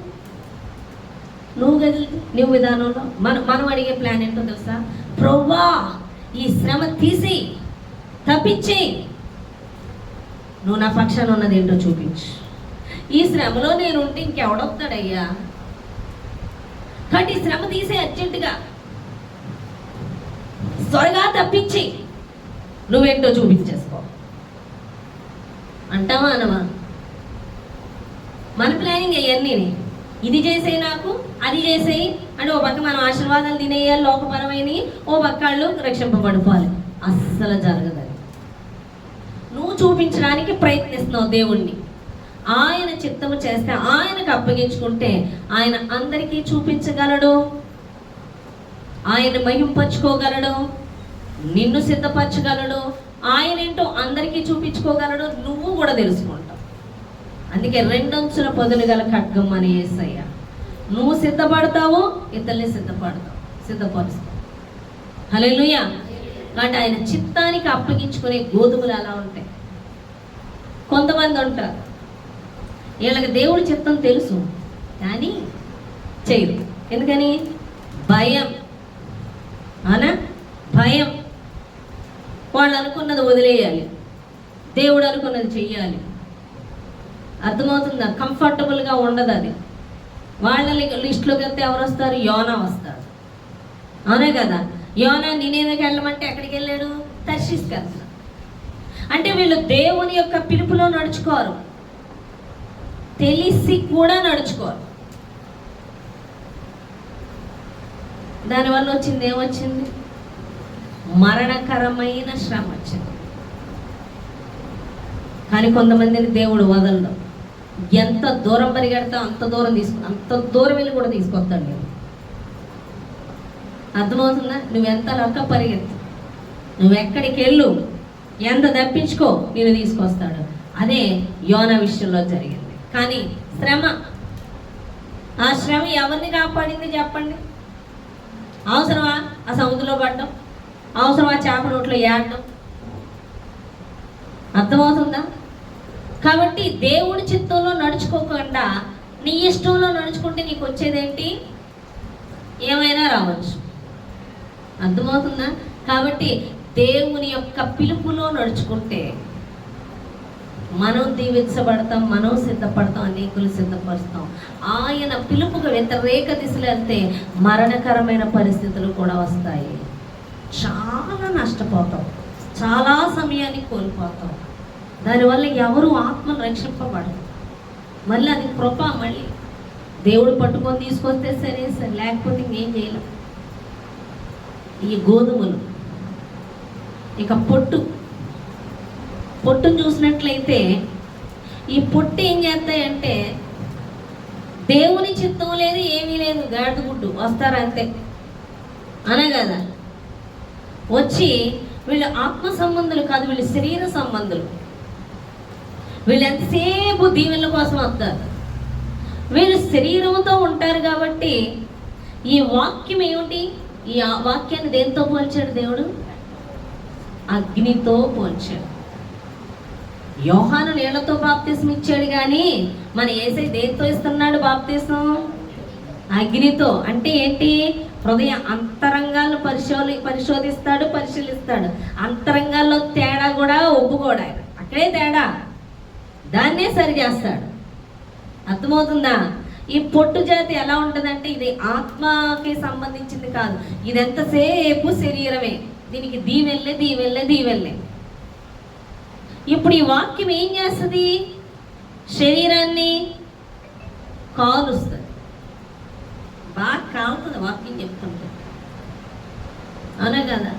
నువ్వు విధానంలో మనం అడిగే ప్లాన్ ఏంటో తెలుసా? ప్రభువా ఈ శ్రమ తీసి తప్పించి నువ్వు నా పక్షాన ఉన్నది ఏంటో చూపించు. ఈ శ్రమలో నేను ఉంటే ఇంకెవడొస్తాడయ్యా, కాబట్టి ఈ శ్రమ తీసే అర్జెంటుగా త్వరగా తప్పించి నువ్వేంటో చూపించేసుకో అంటావా అనవా? మన ప్లానింగ్ అవన్నీ. ఇది చేసేయి, నాకు అది చేసేయి అంటే ఓ పక్క మనం ఆశీర్వాదాలు తినేయాలి లోకపరమైనవి, ఓ పక్క వాళ్ళు రక్షింపబడిపోవాలి. అస్సలు జరగదు. నువ్వు చూపించడానికి ప్రయత్నిస్తున్నావు దేవుణ్ణి. ఆయన చిత్తము చేస్తే, ఆయనకు అప్పగించుకుంటే ఆయన అందరికీ చూపించగలడు, ఆయన మహింపరచుకోగలడు, నిన్ను సిద్ధపరచగలడు, ఆయన ఏంటో అందరికీ చూపించుకోగలడు, నువ్వు కూడా తెలుసుకుంటావు. అందుకే రెండంచుల పదులు గల ఖడ్గం అని యేసయ్య. నువ్వు సిద్ధపడతావు, ఇతరుల్ని సిద్ధపరుస్తావు. హల్లెలూయా. కాబట్టి ఆయన చిత్తానికి అప్పగించుకునే గోధుమలు అలా ఉంటాయి. కొంతమంది ఉంటారు, వీళ్ళకి దేవుడి చిత్తం తెలుసు కానీ చేయరు. ఎందుకని? భయం. అవునా? భయం. వాళ్ళు అనుకున్నది వదిలేయాలి, దేవుడు అనుకున్నది చెయ్యాలి. అర్థమవుతుందా? కంఫర్టబుల్గా ఉండదు అది. వాళ్ళ లిస్టులోకి వెళ్తే ఎవరు వస్తారు? యోనా వస్తాడు. అవునే కదా? యోనా నినేవేకి వెళ్ళమంటే ఎక్కడికి వెళ్ళాడు? తర్షీస్కి వెళ్తాడు. అంటే వీళ్ళు దేవుని యొక్క పిలుపులో నడుచుకోరు, తెలిసి కూడా నడుచుకోరు. దానివల్ల వచ్చింది ఏమొచ్చింది? మరణకరమైన శ్రమ వచ్చింది. కానీ కొంతమందిని దేవుడు వదలడం. ఎంత దూరం పరిగెడతా అంత దూరం వెళ్ళి కూడా తీసుకొస్తాడు నేను. అర్థమవుతుందా? నువ్వెంత లక్క పరిగెత్తు, నువ్వు ఎక్కడికి వెళ్ళు, ఎంత తప్పించుకో, నేను తీసుకొస్తాడు. అదే యోనా విషయంలో జరిగింది. కానీ శ్రమ, ఆ శ్రమ ఎవరిని కాపాడింది చెప్పండి? అవసరమా ఆ సముద్రంలో పడడం? అవసరమా చేప నోట్లో ఏడడం? అర్థమవుతుందా? కాబట్టి దేవుడి చిత్తంలో నడుచుకోకుండా నీ ఇష్టంలో నడుచుకుంటే నీకు వచ్చేదేంటి? ఏమైనా రావచ్చు. అర్థమవుతుందా? కాబట్టి దేవుని యొక్క పిలుపులో నడుచుకుంటే మనం దీవించబడతాం, మనం సిద్ధపడతాం, అనేకులు సిద్ధపరుస్తాం. ఆయన పిలుపుకు వ్యతిరేక దిశలో వెళ్తే మరణకరమైన పరిస్థితులు కూడా వస్తాయి. చాలా నష్టపోతాం, చాలా సమయాన్ని కోల్పోతాం. దానివల్ల ఎవరు ఆత్మను రక్షింపబడరు. మళ్ళీ అది కృప, మళ్ళీ దేవుడు పట్టుకొని తీసుకొస్తే సరే సరే, లేకపోతే ఇంకేం చేయలేం. ఈ గోధుమలు, ఇక పొట్టును చూసినట్లయితే ఈ పొట్టు ఏం చేస్తాయంటే దేవుని చిత్తం లేదు, ఏమీ లేదు, గాడిదగుడ్డు వస్తారు అంతే అనే కదా. వచ్చి వీళ్ళు ఆత్మ సంబంధులు కాదు, వీళ్ళు శరీర సంబంధులు. వీళ్ళు ఎంతసేపు దీవెనల కోసం వస్తారు. వీళ్ళు శరీరంతో ఉంటారు కాబట్టి ఈ వాక్యం ఏమిటి? ఈ వాక్యాన్ని దేంతో పోల్చాడు దేవుడు? అగ్నితో పోల్చాడు. యోహాను నీళ్లతో బాప్తిసం ఇచ్చాడు, కానీ మన యేసయ్య దేంతో ఇస్తున్నాడు బాప్తిసం? అగ్నితో. అంటే ఏంటి? హృదయ అంతరంగాలను పరిశోధిస్తాడు, పరిశీలిస్తాడు. అంతరంగాల్లో తేడా కూడా ఒప్పుకోడు ఆయన. అక్కడే తేడా, దాన్నే సరి చేస్తాడు. అర్థమవుతుందా? ఈ పొట్టు జాతి ఎలా ఉంటుందంటే ఇది ఆత్మకి సంబంధించింది కాదు, ఇది ఎంతసేపు శరీరమే. దీనికి దీవెళ్ళే. ఇప్పుడు ఈ వాక్యం ఏం చేస్తుంది? శరీరాన్ని కాలుస్తుంది. బాగా కాలుతుంది వాక్యం చెప్తుంటే, అవునా కదా?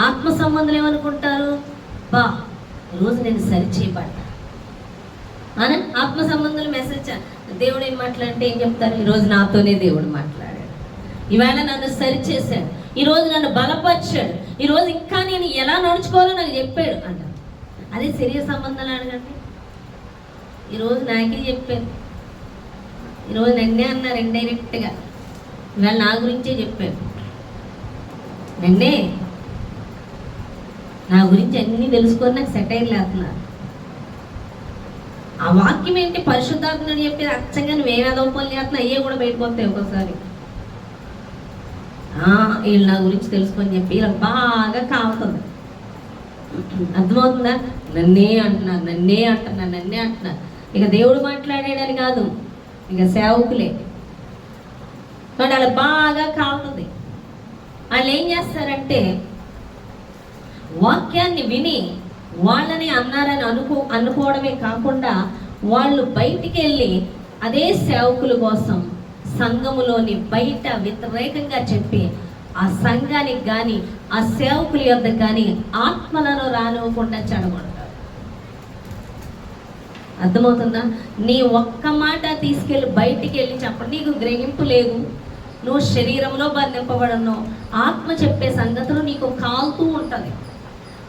ఆత్మ సంబంధులు ఏమనుకుంటారు? ఈరోజు నేను సరి చేయబడ్డా అని. ఆత్మ సంబంధులు మెసేజ్, దేవుడు ఏం మాట్లాడంటే ఏం చెప్తారు? ఈరోజు నాతోనే దేవుడు మాట్లాడాడు, ఈవేళ నన్ను సరి చేశాడు, ఈరోజు నన్ను బలపరిచాడు, ఈరోజు ఇంకా నేను ఎలా నడుచుకోవాలో నాకు చెప్పాడు అంట. అదే శరీర సంబంధాలు అడగండి. ఈరోజు నాకే చెప్పారు, ఈరోజు నన్నే అన్నారు ఇండైరెక్ట్గా. ఇవాళ నా గురించే చెప్పారు, నన్నే నా గురించి అన్నీ తెలుసుకొని నాకు సెటైర్లు వేస్తున్నారు. ఆ వాక్యం ఏంటి? పరిశుద్ధాత్మ అని చెప్పేది అచ్చంగా నువ్వేం అదోపలు చేస్తున్నా అయ్యే కూడా బయటకు వస్తాయి ఒక్కోసారి. వీళ్ళు నా గురించి తెలుసుకొని చెప్పి ఇలా బాగా కావుతుంది. అర్థమవుతుందా? నన్నే అంటున్నారు. ఇక దేవుడు మాట్లాడాడని కాదు, ఇక సేవకులే. కాబట్టి అలా బాగా కావుతుంది. వాళ్ళు ఏం చేస్తారంటే వాక్యాన్ని విని వాళ్ళని అన్నారని అనుకోవడమే కాకుండా వాళ్ళు బయటికి వెళ్ళి అదే సేవకుల కోసం సంఘములోని బయట వ్యతిరేకంగా చెప్పి ఆ సంఘానికి కానీ ఆ సేవకుల యొద్ద కానీ ఆత్మలను రానివ్వకుండా చెడగొడతారు. అర్థమవుతుందా? నీ ఒక్క మాట తీసుకెళ్ళి బయటికి వెళ్ళి చెప్పండి, నీకు గ్రహింపు లేదు, నువ్వు శరీరంలో బంధింపబడను, ఆత్మ చెప్పే సంగతులు నీకు కాలుతూ ఉంటుంది.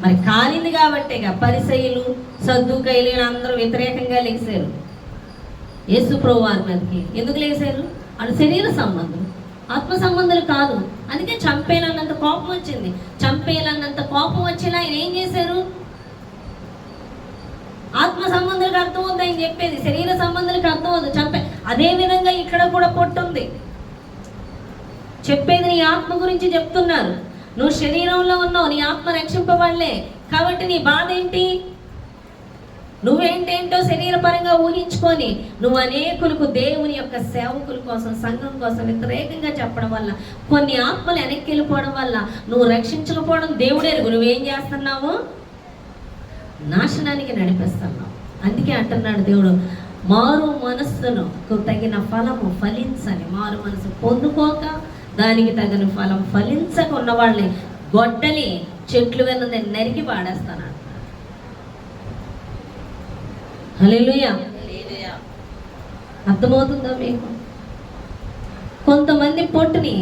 మరి కాలింది కాబట్టే పరిసయ్యులు, సద్దుకయ్యులు అందరూ వ్యతిరేకంగా లేచారు యేసు ప్రభువు వారి మీదకి. ఎందుకు లేచారు? అది శరీర సంబంధం, ఆత్మ సంబంధాలు కాదు. అందుకే చంపేయాలన్నంత కోపం వచ్చింది. చంపేయాలన్నంత కోపం వచ్చేలా ఆయన ఏం చేశారు? ఆత్మ సంబంధాలకు అర్థం అవుతుంది ఆయన చెప్పేది, శరీర సంబంధాలకు అర్థం అవుతుంది చంపే. అదే విధంగా ఇక్కడ కూడా పొట్టుంది. చెప్పేది నీ ఆత్మ గురించి చెప్తున్నారు. నువ్వు శరీరంలో ఉన్నావు, నీ ఆత్మ రక్షింపబడలే. కాబట్టి నీ బాధ ఏంటి? నువ్వేంటేంటో శరీరపరంగా ఊహించుకొని నువ్వు అనేకులకు దేవుని యొక్క సేవకుల కోసం, సంఘం కోసం వ్యతిరేకంగా చెప్పడం వల్ల, కొన్ని ఆత్మలు వెనక్కి వెళ్ళిపోవడం వల్ల నువ్వు రక్షించకపోవడం దేవుడే ఎరుగు. నువ్వేం చేస్తున్నావు? నాశనానికి నడిపిస్తున్నావు. అందుకే అంటున్నాడు దేవుడు, మారు మనస్సుకు తగిన ఫలము ఫలించని. మారు మనసు పొందుకోక దానికి తగిన ఫలం ఫలించక ఉన్న వాళ్ళని గొడ్డలి చెట్లు వెన్నది నరికి పాడేస్తాను. హల్లెలూయా. అర్థమవుతుందా మీకు? కొంతమంది పొట్టుని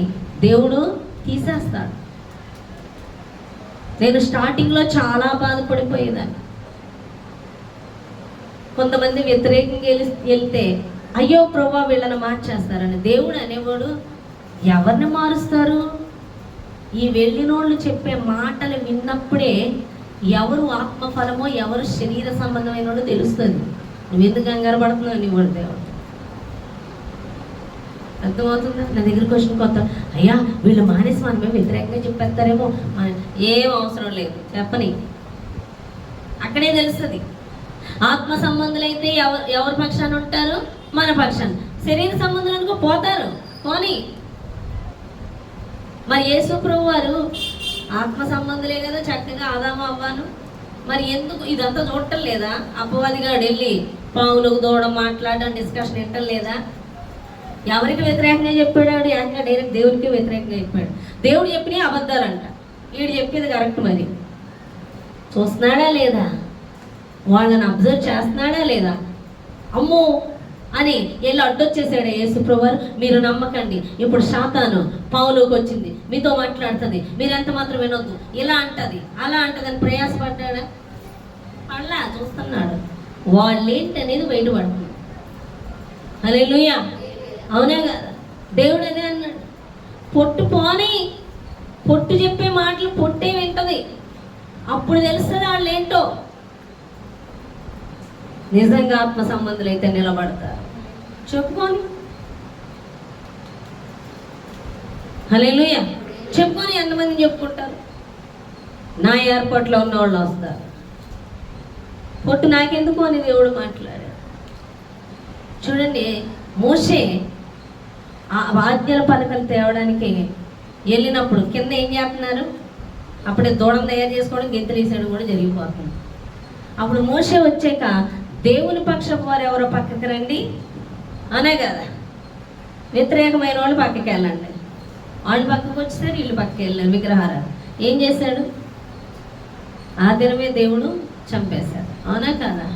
దేవుడు తీసేస్తాడు. నేను స్టార్టింగ్లో చాలా బాధపడిపోయేదాన్ని. కొంతమంది వ్యతిరేకంగా వెళ్తే అయ్యో ప్రభా వీళ్ళని మార్చేస్తారని. దేవుడు అనేవాడు ఎవరిని మారుస్తారు? ఈ వెళ్ళినోళ్ళు చెప్పే మాటలు విన్నప్పుడే ఎవరు ఆత్మఫలమో ఎవరు శరీర సంబంధమైన వాడు తెలుస్తుంది. నువ్వెందుకు కంగారు పడుతున్నావు నీ వాడు దేవుడు. అర్థమవుతుందా? నా దగ్గరికి వచ్చిన కొత్త అయ్యా వీళ్ళు మానేసి మనమే వ్యతిరేకంగా చెప్పేస్తారేమో. ఏం అవసరం లేదు, చెప్పని అక్కడే తెలుస్తుంది. ఆత్మ సంబంధులైతే ఎవరి పక్షాన ఉంటారు? మన పక్షాన. శరీర సంబంధులు అనుకో పోతారు, పోనీ. మరి యేసు ప్రభు వారు ఆత్మ సంబంధులే కదా చక్కగా ఆదాము అవ్వాను. మరి ఎందుకు ఇదంతా చూడటం లేదా? అపవాదిగాడు వెళ్ళి పావులకు దూడడం, మాట్లాడడం, డిస్కషన్ వింటం లేదా? ఎవరికి వ్యతిరేకంగా చెప్పాడు? ఏకంగా డైరెక్ట్ దేవుడికి వ్యతిరేకంగా చెప్పాడు. దేవుడు చెప్పినవి అబద్ధాలంట, వీడు చెప్పేది కరెక్ట్. మరి చూస్తున్నాడా లేదా? వాళ్ళని అబ్జర్వ్ చేస్తున్నాడా లేదా? అమ్మో అని వెళ్ళి అడ్డొచ్చేసాడు యేసుప్రభు. మీరు నమ్మకండి, ఇప్పుడు సాతాను పావులోకి వచ్చింది, మీతో మాట్లాడుతుంది, మీరు ఎంత మాత్రం వినొద్దు, ఇలా అంటది అలా అంటది అని ప్రయాసపడ్డాడా? అలా చూస్తున్నాడు. వాళ్ళేంటనేది బయటపడుతుంది. హల్లెలూయా, అవునా కదా? దేవుడు అదే అన్నాడు, పొట్టు పోని, పొట్టు చెప్పే మాటలు పొట్టే వింటది, అప్పుడు తెలుస్తుంది వాళ్ళు ఏంటో. నిజంగా ఆత్మ సంబంధులు అయితే నిలబడతారు. చెప్పుకొని హల్లెలూయా, చెప్పుకొని ఎంతమంది చెప్పుకుంటారు? నా ఏర్పాట్లో ఉన్న వాళ్ళు వస్తారు. పొట్టు నాకెందుకు అని దేవుడు మాట్లాడాడు. చూడండి, మోషే ఆ ఆజ్ఞల పలకలు తేవడానికి వెళ్ళినప్పుడు కింద ఏం చేస్తున్నారు? అప్పుడే దూడం తయారు చేసుకోవడం, గెంతులు వేసేయడం కూడా జరిగిపోతుంది. అప్పుడు మోషే వచ్చాక దేవుని పక్షపు వారు ఎవరో పక్కకి రండి అనే కదా, వ్యతిరేకమైన వాళ్ళు పక్కకి వెళ్ళండి. వాళ్ళు పక్కకు వచ్చేసారు, వీళ్ళు పక్కకి వెళ్ళారు. విగ్రహారాలు ఏం చేశాడు? ఆ దినమే దేవుడు చంపేశాడు. అవునా కదా?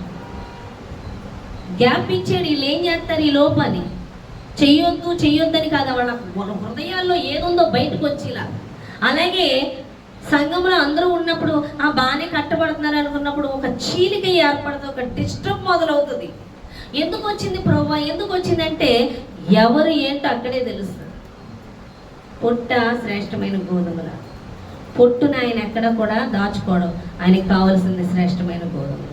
గ్యాప్ ఇచ్చాడు. వీళ్ళు ఏం చేస్తారు? ఈ లోపాన్ని చెయ్యొద్దు చెయ్యొద్దని కాదు, వాళ్ళ హృదయాల్లో ఏదుందో బయటకు వచ్చేలా. అలాగే సంఘంలో అందరూ ఉన్నప్పుడు బాగానే కట్టబడుతున్నారు అనుకున్నప్పుడు ఒక చీలిక ఏర్పడుతుంది, ఒక డిస్టర్బ్ మొదలవుతుంది. ఎందుకు వచ్చింది ప్రభువా? ఎందుకు వచ్చిందంటే ఎవరు ఏంటో అక్కడే తెలుస్తుంది. పొట్ట శ్రేష్టమైన గోధుమల, పొట్టును ఆయన ఎక్కడ కూడా దాచుకోవడం, ఆయనకి కావలసింది శ్రేష్టమైన గోధుమలు.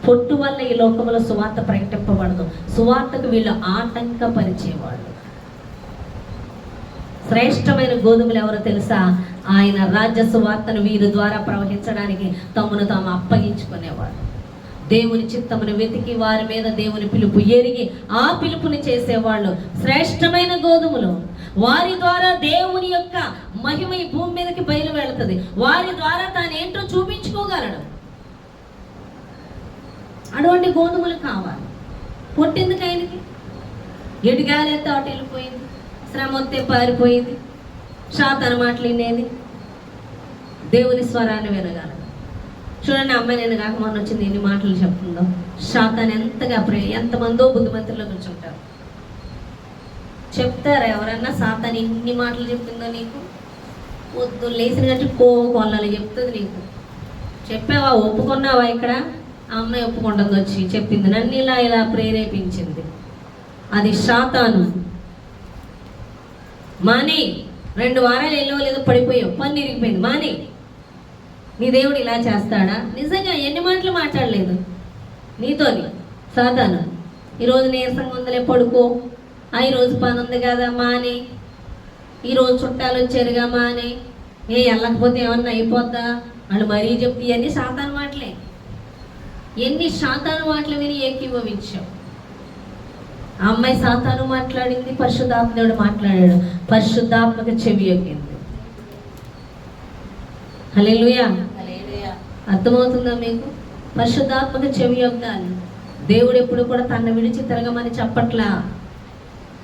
పొట్టు వల్ల ఈ లోకంలో సువార్త ప్రకటింపబడదు. సువార్తకు వీళ్ళు ఆటంకపరిచేవాళ్ళు. శ్రేష్టమైన గోధుమలు ఎవరో తెలుసా? ఆయన రాజ్య సువార్తను వీరి ద్వారా ప్రవహించడానికి తమను తాము అప్పగించుకునేవాడు. దేవుని చిత్తమును వెతికి వారి మీద దేవుని పిలుపు ఎరిగి ఆ పిలుపుని చేసేవాళ్ళు శ్రేష్టమైన గోధుమలు. వారి ద్వారా దేవుని యొక్క మహిమ ఈ భూమి మీదకి బయలు వెళుతుంది. వారి ద్వారా తాను ఏంటో చూపించుకోగలడు. అటువంటి గోధుమలు కావాలి. పొట్టెందుకు ఆయనకి? ఎడిగాలేస్తే అటు వెళ్ళిపోయింది, శ్రమ వస్తే పారిపోయింది, సాతాను మాటలు వినేది, దేవుని స్వరాన్ని వినగలదు. చూడండి, అమ్మాయి నేను కాక మొన్న వచ్చింది, ఎన్ని మాటలు చెప్తుందో. సాతాను ఎంతగా ఎంతమందో బుద్ధిమంతుల్లో కూర్చుంటారు. చెప్తారా ఎవరన్నా సాతాను ఇన్ని మాటలు చెప్పిందో నీకు? వద్దు, లేచిన కంటే కొల్లాలి చెప్తుంది నీకు. చెప్పావా? ఒప్పుకున్నావా? ఇక్కడ ఆ అమ్మాయి ఒప్పుకుంటుంది, వచ్చి చెప్పింది, నన్ను ఇలా ఇలా ప్రేరేపించింది. అది సాతాను. మానే, 2 వారాలు ఎల్లో లేదో పడిపోయావు, పని ఇరిగిపోయింది, మానే. నీ దేవుడు ఇలా చేస్తాడా? నిజంగా ఎన్ని మాటలు మాట్లాడలేదు నీతోని సాతాను. ఈరోజు నీరసంగా ఉందలే, పడుకో. ఈరోజు పని ఉంది కదా, మానే. ఈరోజు చుట్టాలు వచ్చారుగా, మానే. వెళ్ళకపోతే ఏమన్నా అయిపోద్దా? వాళ్ళు మరీ చెప్తే ఇవన్నీ సాతాను మాటలే. ఎన్ని సాతాను మాటలు విని ఏకీభవించావు. ఆ అమ్మాయి సాతాను మాట్లాడింది, పరిశుద్ధాత్ముడు మాట్లాడాడు, పరిశుద్ధాత్మక చెవి ఎక్కింది. హల్లెలూయా, అర్థమవుతుందా మీకు? పరిశుద్ధాత్మక చెవి యొక్కాలి. దేవుడు ఎప్పుడు కూడా తన విడిచి తిరగమని చెప్పట్లా.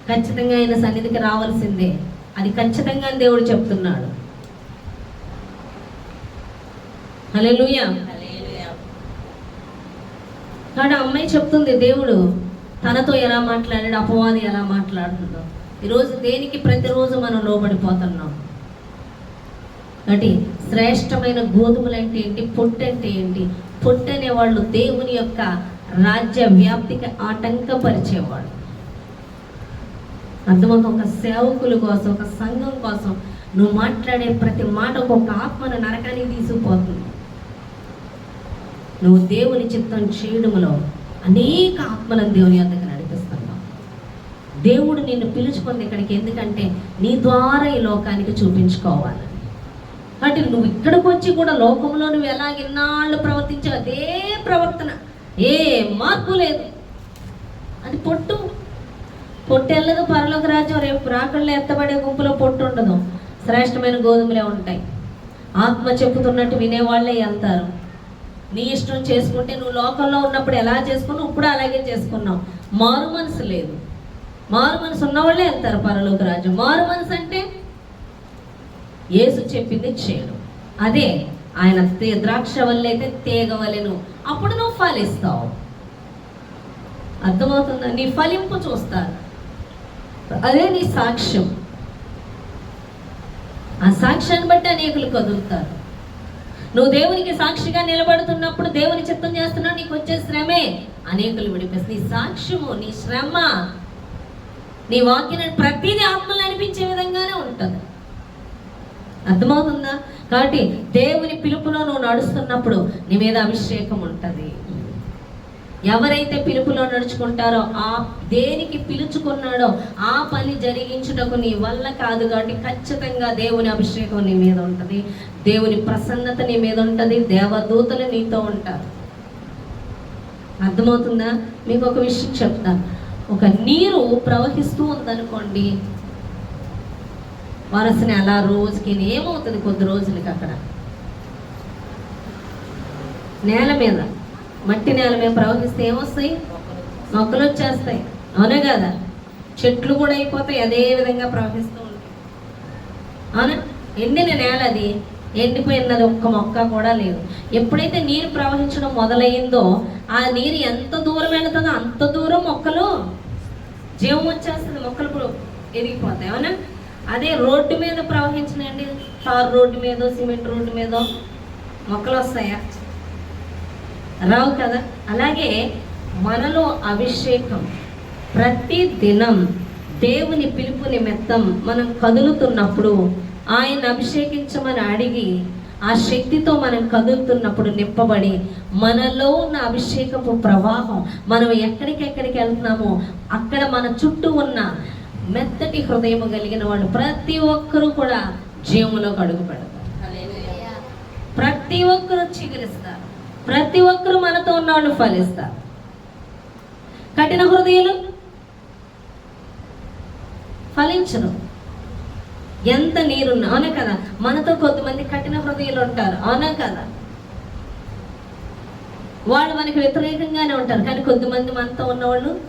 ఖచ్చితంగా ఆయన సన్నిధికి రావాల్సిందే, అది ఖచ్చితంగా దేవుడు చెప్తున్నాడు. హల్లెలూయా. కాబట్టి అమ్మాయి చెప్తుంది, దేవుడు తనతో ఎలా మాట్లాడాడు, అపవాది ఎలా మాట్లాడుతుందో. ఈరోజు దేనికి ప్రతిరోజు మనం లోబడిపోతున్నాం. కాబట్టి శ్రేష్టమైన గోధుమలు అంటే ఏంటి? పొట్టు అంటే ఏంటి? పొట్టు అనేవాళ్ళు దేవుని యొక్క రాజ్య వ్యాప్తికి ఆటంకపరిచేవాళ్ళు. అర్థమవుతుంది? ఒక సేవకుల కోసం, ఒక సంఘం కోసం నువ్వు మాట్లాడే ప్రతి మాట ఒక ఆత్మను నరకానికి తీసుకుపోతుంది. నువ్వు దేవుని చిత్తం చేయడంలో అనేక ఆత్మలను దేవుని యొద్దకు నడిపిస్తున్నావు. దేవుడు నిన్ను పిలుచుకుంది ఇక్కడికి ఎందుకంటే నీ ద్వారా ఈ లోకానికి చూపించుకోవాలి. కాబట్టి నువ్వు ఇక్కడికి వచ్చి కూడా లోకంలో నువ్వు ఎలా ఇన్నాళ్ళు ప్రవర్తించావు అదే ప్రవర్తన ఏ మార్పు లేదు. అది పొట్టు వెళ్ళదు పరలోక రాజ్యం. రేపు రాకళ్ళు ఎత్తబడే గుంపులో పొట్టు ఉండదు. శ్రేష్టమైన గోధుమలే ఉంటాయి. ఆత్మ చెప్పుతున్నట్టు వినేవాళ్ళే వెళ్తారు. నీ ఇష్టం చేసుకుంటే నువ్వు లోకంలో ఉన్నప్పుడు ఎలా చేసుకున్నావు ఇప్పుడు అలాగే చేసుకున్నావు. మారు మనసు లేదు. మారు మనసు ఉన్నవాళ్ళే వెళ్తారు పరలోక రాజ్యం. మారు మనసు అంటే యేసు చెప్పింది చేయడం. అదే ఆయన ద్రాక్ష వల్లే అయితే తీగవలెను, అప్పుడు నువ్వు ఫలిస్తావు. అర్థమవుతుందా? నీ ఫలింపు చూస్తారు. అదే నీ సాక్ష్యం. ఆ సాక్ష్యాన్ని బట్టి అనేకులు కదులుతారు. నువ్వు దేవునికి సాక్షిగా నిలబడుతున్నప్పుడు, దేవుని చిత్తం చేస్తున్నావు, నీకు వచ్చే శ్రమే అనేకులు విడిపిస్తుంది. నీ సాక్ష్యము, నీ శ్రమ, నీ వాక్యం ప్రతిదీ ఆత్మలు అనిపించే విధంగానే ఉంటుంది. అర్థమవుతుందా? కాబట్టి దేవుని పిలుపులో నువ్వు నడుస్తున్నప్పుడు నీ మీద అభిషేకం ఉంటుంది. ఎవరైతే పిలుపులో నడుచుకుంటారో, ఆ దేనికి పిలుచుకున్నాడో ఆ పని జరిగించుటకు నీ వల్ల కాదు. కాబట్టి ఖచ్చితంగా దేవుని అభిషేకం నీ మీద ఉంటుంది. దేవుని ప్రసన్నత నీ మీద ఉంటుంది. దేవదూతలు నీతో ఉంటారు. అర్థమవుతుందా? మీకు ఒక విషయం చెప్తాను. ఒక నీరు ప్రవహిస్తూ ఉందనుకోండి, వరసని అలా రోజుకి ఏమవుతుంది, కొద్ది రోజులకి అక్కడ నేల మీద, మట్టి నేల మీద ప్రవహిస్తే ఏమొస్తాయి? మొక్కలు వచ్చేస్తాయి. అవునా కదా? చెట్లు కూడా అయిపోతాయి. అదే విధంగా ప్రవహిస్తూ ఉంటాయి. అవునా? ఎండిన నేల, అది ఎండిపోయినది, ఒక్క మొక్క కూడా లేదు. ఎప్పుడైతే నీరు ప్రవహించడం మొదలయ్యిందో, ఆ నీరు ఎంత దూరం వెళుతుందో అంత దూరం మొక్కలు జీవం వచ్చేస్తుంది. మొక్కలు ఎదిగిపోతాయి. అవునా? అదే రోడ్డు మీద ప్రవహించినండి, తారు రోడ్డు మీద, సిమెంట్ రోడ్డు మీద మొక్కలు వస్తాయా? రావు కదా? అలాగే మనలో అభిషేకం ప్రతి దినం దేవుని పిలుపు నిమిత్తం మనం కదులుతున్నప్పుడు, ఆయన అభిషేకించమని అడిగి ఆ శక్తితో మనం కదులుతున్నప్పుడు నింపబడి, మనలో ఉన్న అభిషేకపు ప్రవాహం, మనం ఎక్కడికెక్కడికి వెళ్తున్నామో అక్కడ మన చుట్టూ ఉన్న మెత్తటి హృదయం కలిగిన వాళ్ళు ప్రతి ఒక్కరూ కూడా జీవములోకి అడుగు పెడతారు. ప్రతి ఒక్కరూ చిగురిస్తారు. ప్రతి ఒక్కరూ మనతో ఉన్న వాళ్ళు ఫలిస్తారు. కఠిన హృదయాలు ఫలించరు. ఎంత నీరున్నా. అవునా కదా? మనతో కొద్దిమంది కఠిన హృదయాలు ఉంటారు. అవునా కదా? వాళ్ళు మనకి వ్యతిరేకంగానే ఉంటారు. కానీ కొద్దిమంది మనతో ఉన్నవాళ్ళు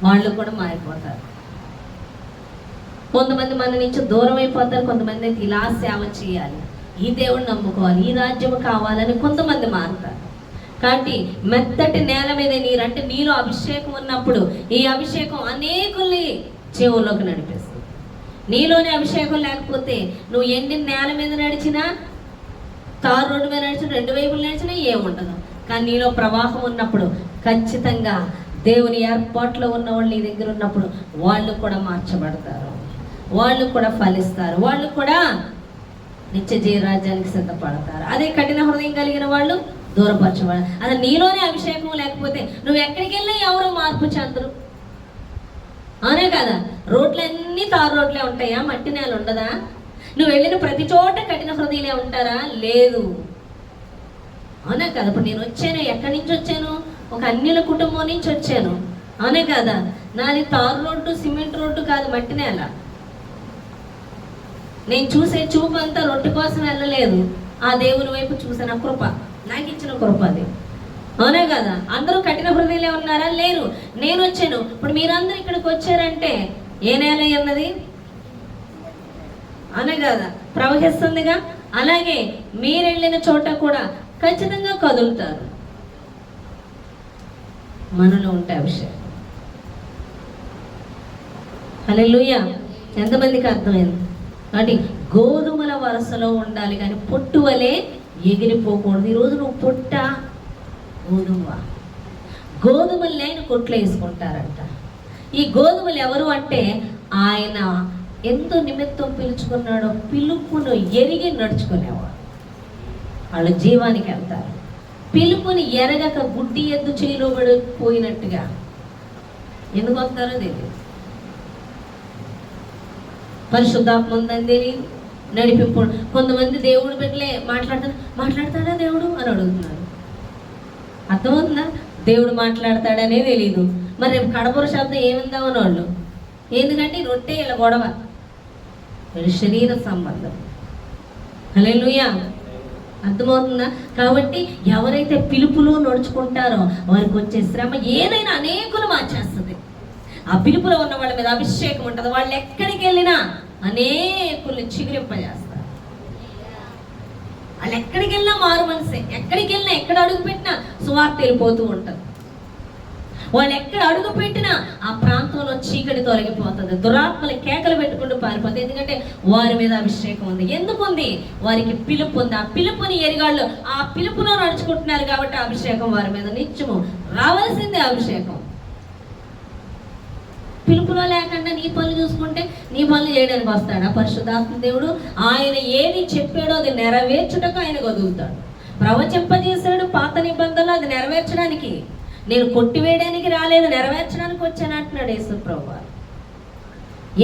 వాళ్ళు కూడా మారిపోతారు. కొంతమంది మన నుంచి దూరం అయిపోతారు. కొంతమంది అయితే ఇలా సేవ చేయాలి, ఈ దేవుడిని నమ్ముకోవాలి, ఈ రాజ్యం కావాలని కొంతమంది మారుతారు. కాబట్టి మెత్తటి నేల మీద నీరు అంటే నీలో అభిషేకం ఉన్నప్పుడు ఈ అభిషేకం అనేకుల్ని జీవంలోకి నడిపిస్తుంది. నీలోనే అభిషేకం లేకపోతే నువ్వు ఎండిన నేల మీద నడిచినా, తారు రోడ్డు మీద నడిచినా, రెండు వైపులు నడిచినా ఏముండదు. కానీ నీలో ప్రవాహం ఉన్నప్పుడు ఖచ్చితంగా దేవుని ఏర్పాట్లో ఉన్న వాళ్ళు నీ దగ్గర ఉన్నప్పుడు వాళ్ళు కూడా మార్చబడతారు. వాళ్ళు కూడా ఫలిస్తారు. వాళ్ళు కూడా నిత్య జీవరాజ్యానికి సిద్ధపడతారు. అదే కఠిన హృదయం కలిగిన వాళ్ళు దూరపరచబడాలి. అది నీలోనే అభిషేకం లేకపోతే నువ్వు ఎక్కడికి వెళ్ళినా ఎవరో మార్పు చెందరు. అవునే కదా? రోడ్లన్నీ తారు రోడ్లే ఉంటాయా? మట్టి నేల ఉండదా? నువ్వు వెళ్ళిన ప్రతి చోట కఠిన హృదయాలే ఉంటారా? లేదు. అవునా కదా? ఇప్పుడు నేను వచ్చాను, ఎక్కడి నుంచి వచ్చాను? ఒక అన్యుల కుటుంబం నుంచి వచ్చాను. అవునే కదా? నాది తారు రోడ్డు, సిమెంట్ రోడ్డు కాదు, మట్టి నేల. నేను చూసే చూపు అంతా రొట్టె కోసం వెళ్ళలేదు, ఆ దేవుని వైపు చూసిన కృప, నాకు ఇచ్చిన కృప అది. అవునే కదా? అందరూ కఠిన హృదయాలే ఉన్నారా? లేరు. నేను వచ్చాను. ఇప్పుడు మీరందరూ ఇక్కడికి వచ్చారంటే ఏ నేల అన్నది? అవునే కదా? ప్రవహిస్తుందిగా. అలాగే మీరు వెళ్ళిన చోట కూడా ఖచ్చితంగా కదులుతారు. మనలో ఉంటే అభిషేకం. హల్లెలూయా. ఎంతమందికి అర్థమైంది? కాబట్టి గోధుమల వరుసలో ఉండాలి కానీ పొట్టు వలె ఎగిరిపోకూడదు. ఈరోజు నువ్వు పొట్ట గోధుమ, గోధుమలు లేని కొట్లు వేసుకుంటారంట. ఈ గోధుమలు ఎవరు అంటే ఆయన ఎంతో నిమిత్తం పిలుచుకున్నాడో పిలుపును ఎరిగి నడుచుకునేవాడు. వాళ్ళు జీవానికి వెళ్తారు. పిలుపుని ఎరగక గుడ్డి ఎద్దు చేలో పడిపోయినట్టుగా ఎందుకు వస్తారో తెలియదు. పరిశుద్ధాత్మ ఉందని తెలియదు, నడిపింపు. కొంతమంది దేవుడు పెట్టలే మాట్లాడతాడా దేవుడు అని అడుగుతున్నారు. అర్థమవుతుందా? దేవుడు మాట్లాడతాడనే తెలీదు. మరి రేపు కడపర శబ్దం ఏమిందామని వాళ్ళు, ఎందుకంటే ఈ రొట్టె ఇలా గొడవ, వీళ్ళ శరీర సంబంధం. హల్లెలూయా, అర్థమవుతుందా? కాబట్టి ఎవరైతే పిలుపులో నడుచుకుంటారో వారికి వచ్చే శ్రమ ఏదైనా అనేకులు మార్చేస్తుంది. ఆ పిలుపులో ఉన్న వాళ్ళ మీద అభిషేకం ఉంటుంది. వాళ్ళు ఎక్కడికి వెళ్ళినా అనేకుల్ని చిగురింపజేస్తారు. వాళ్ళు ఎక్కడికి వెళ్ళినా మారు మనసే, ఎక్కడికి వెళ్ళినా ఎక్కడ అడుగు పెట్టినా సువార్త వెళ్ళిపోతూ ఉంటుంది. వాళ్ళు ఎక్కడ అడుగు పెట్టినా ఆ ప్రాంతంలో చీకటి తొలగిపోతుంది, దురాత్మలు కేకలు పెట్టుకుంటూ పారిపోతుంది. ఎందుకంటే వారి మీద అభిషేకం ఉంది. ఎందుకు ఉంది? వారికి పిలుపు ఉంది. ఆ పిలుపుని ఎరిగాళ్ళు ఆ పిలుపులో నడుచుకుంటున్నారు కాబట్టి ఆ అభిషేకం వారి మీద నిత్యము రావాల్సిందే. అభిషేకం పిలుపులో లేకుండా నీ పనులు చూసుకుంటే నీ పనులు చేయడానికి వస్తాడు ఆ పరిశుద్ధాత్మ దేవుడు. ఆయన ఏది చెప్పాడో అది నెరవేర్చుటకు ఆయన వదులుతాడు. ప్రవచింపజేశాడు పాత నిబంధనలు, అది నెరవేర్చడానికి. నేను కొట్టివేయడానికి రాలేదు, నెరవేర్చడానికి వచ్చాను అంటున్నాడు యేసు ప్రభువు.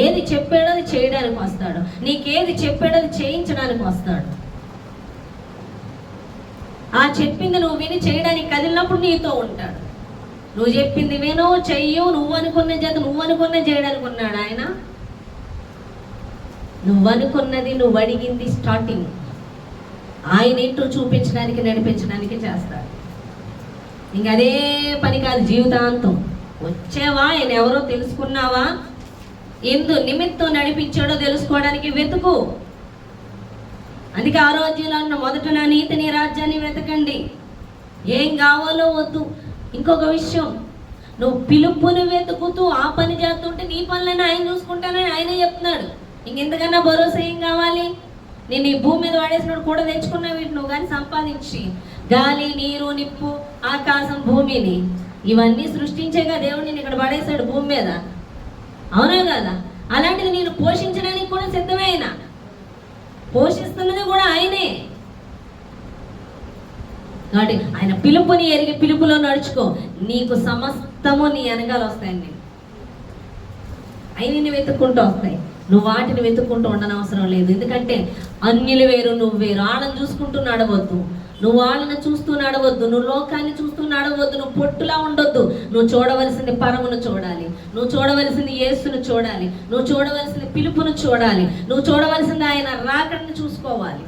ఏది చెప్పాడో అది చేయడానికి వస్తాడు. నీకేది చెప్పాడో అది చేయించడానికి వస్తాడు. ఆ చెప్పింది నువ్వు విని చేయడానికి కదిలినప్పుడు నీతో ఉంటాడు. నువ్వు చెప్పింది వినో చెయ్యో, నువ్వు అనుకున్న చేత నువ్వు అనుకున్న చేయడానికి ఉన్నాడు ఆయన. నువ్వు అనుకున్నది, నువ్వు అడిగింది స్టార్టింగ్ ఆయన ఏంటో చూపించడానికి, నడిపించడానికి చేస్తాడు. ఇంక అదే పని కాదు జీవితాంతం. వచ్చావా, ఆయన ఎవరో తెలుసుకున్నావా, ఎందు నిమిత్తం నడిపించాడో తెలుసుకోవడానికి వెతుకు. అందుకే ఆరోగ్యంలో ఉన్న మొదట నా నీతి నీ రాజ్యాన్ని వెతకండి. ఏం కావాలో వద్దు. ఇంకొక విషయం, నువ్వు పిలుపుని వెతుకుతూ ఆ పని చేస్తుంటే నీ పనులైనా ఆయన చూసుకుంటానని ఆయనే చెప్తున్నాడు. ఇంకెంతకన్నా భరోసా ఏం కావాలి? నేను ఈ భూమి మీద వాడేసినప్పుడు కూడా తెచ్చుకున్నా వీటి నువ్వు కానీ సంపాదించి. గాలి, నీరు, నిప్పు, ఆకాశం, భూమిని ఇవన్నీ సృష్టించేగా దేవుడు నేను ఇక్కడ పడేశాడు భూమి మీద. అవునా కదా? అలాంటిది నేను పోషించడానికి కూడా సిద్ధమైన, పోషిస్తున్నది కూడా ఆయనే. కాబట్టి ఆయన పిలుపుని ఎరిగి పిలుపులో నడుచుకో, నీకు సమస్తము నీ వెనకాల వస్తాయండి. ఆయనని వెతుక్కుంటూ వస్తాయి. నువ్వు వాటిని వెతుక్కుంటూ ఉండనవసరం లేదు. ఎందుకంటే అన్యులు వేరు, నువ్వు వేరు. వాళ్ళని చూసుకుంటూ నడవద్దు, నువ్వు వాళ్ళని చూస్తూ నడవద్దు, నువ్వు లోకాన్ని చూస్తూ నడవద్దు. నువ్వు పొట్టులా ఉండొద్దు. నువ్వు చూడవలసింది పరమును చూడాలి, నువ్వు చూడవలసింది యేసును చూడాలి, నువ్వు చూడవలసింది పిలుపును చూడాలి, నువ్వు చూడవలసింది ఆయన రాకడని చూసుకోవాలి,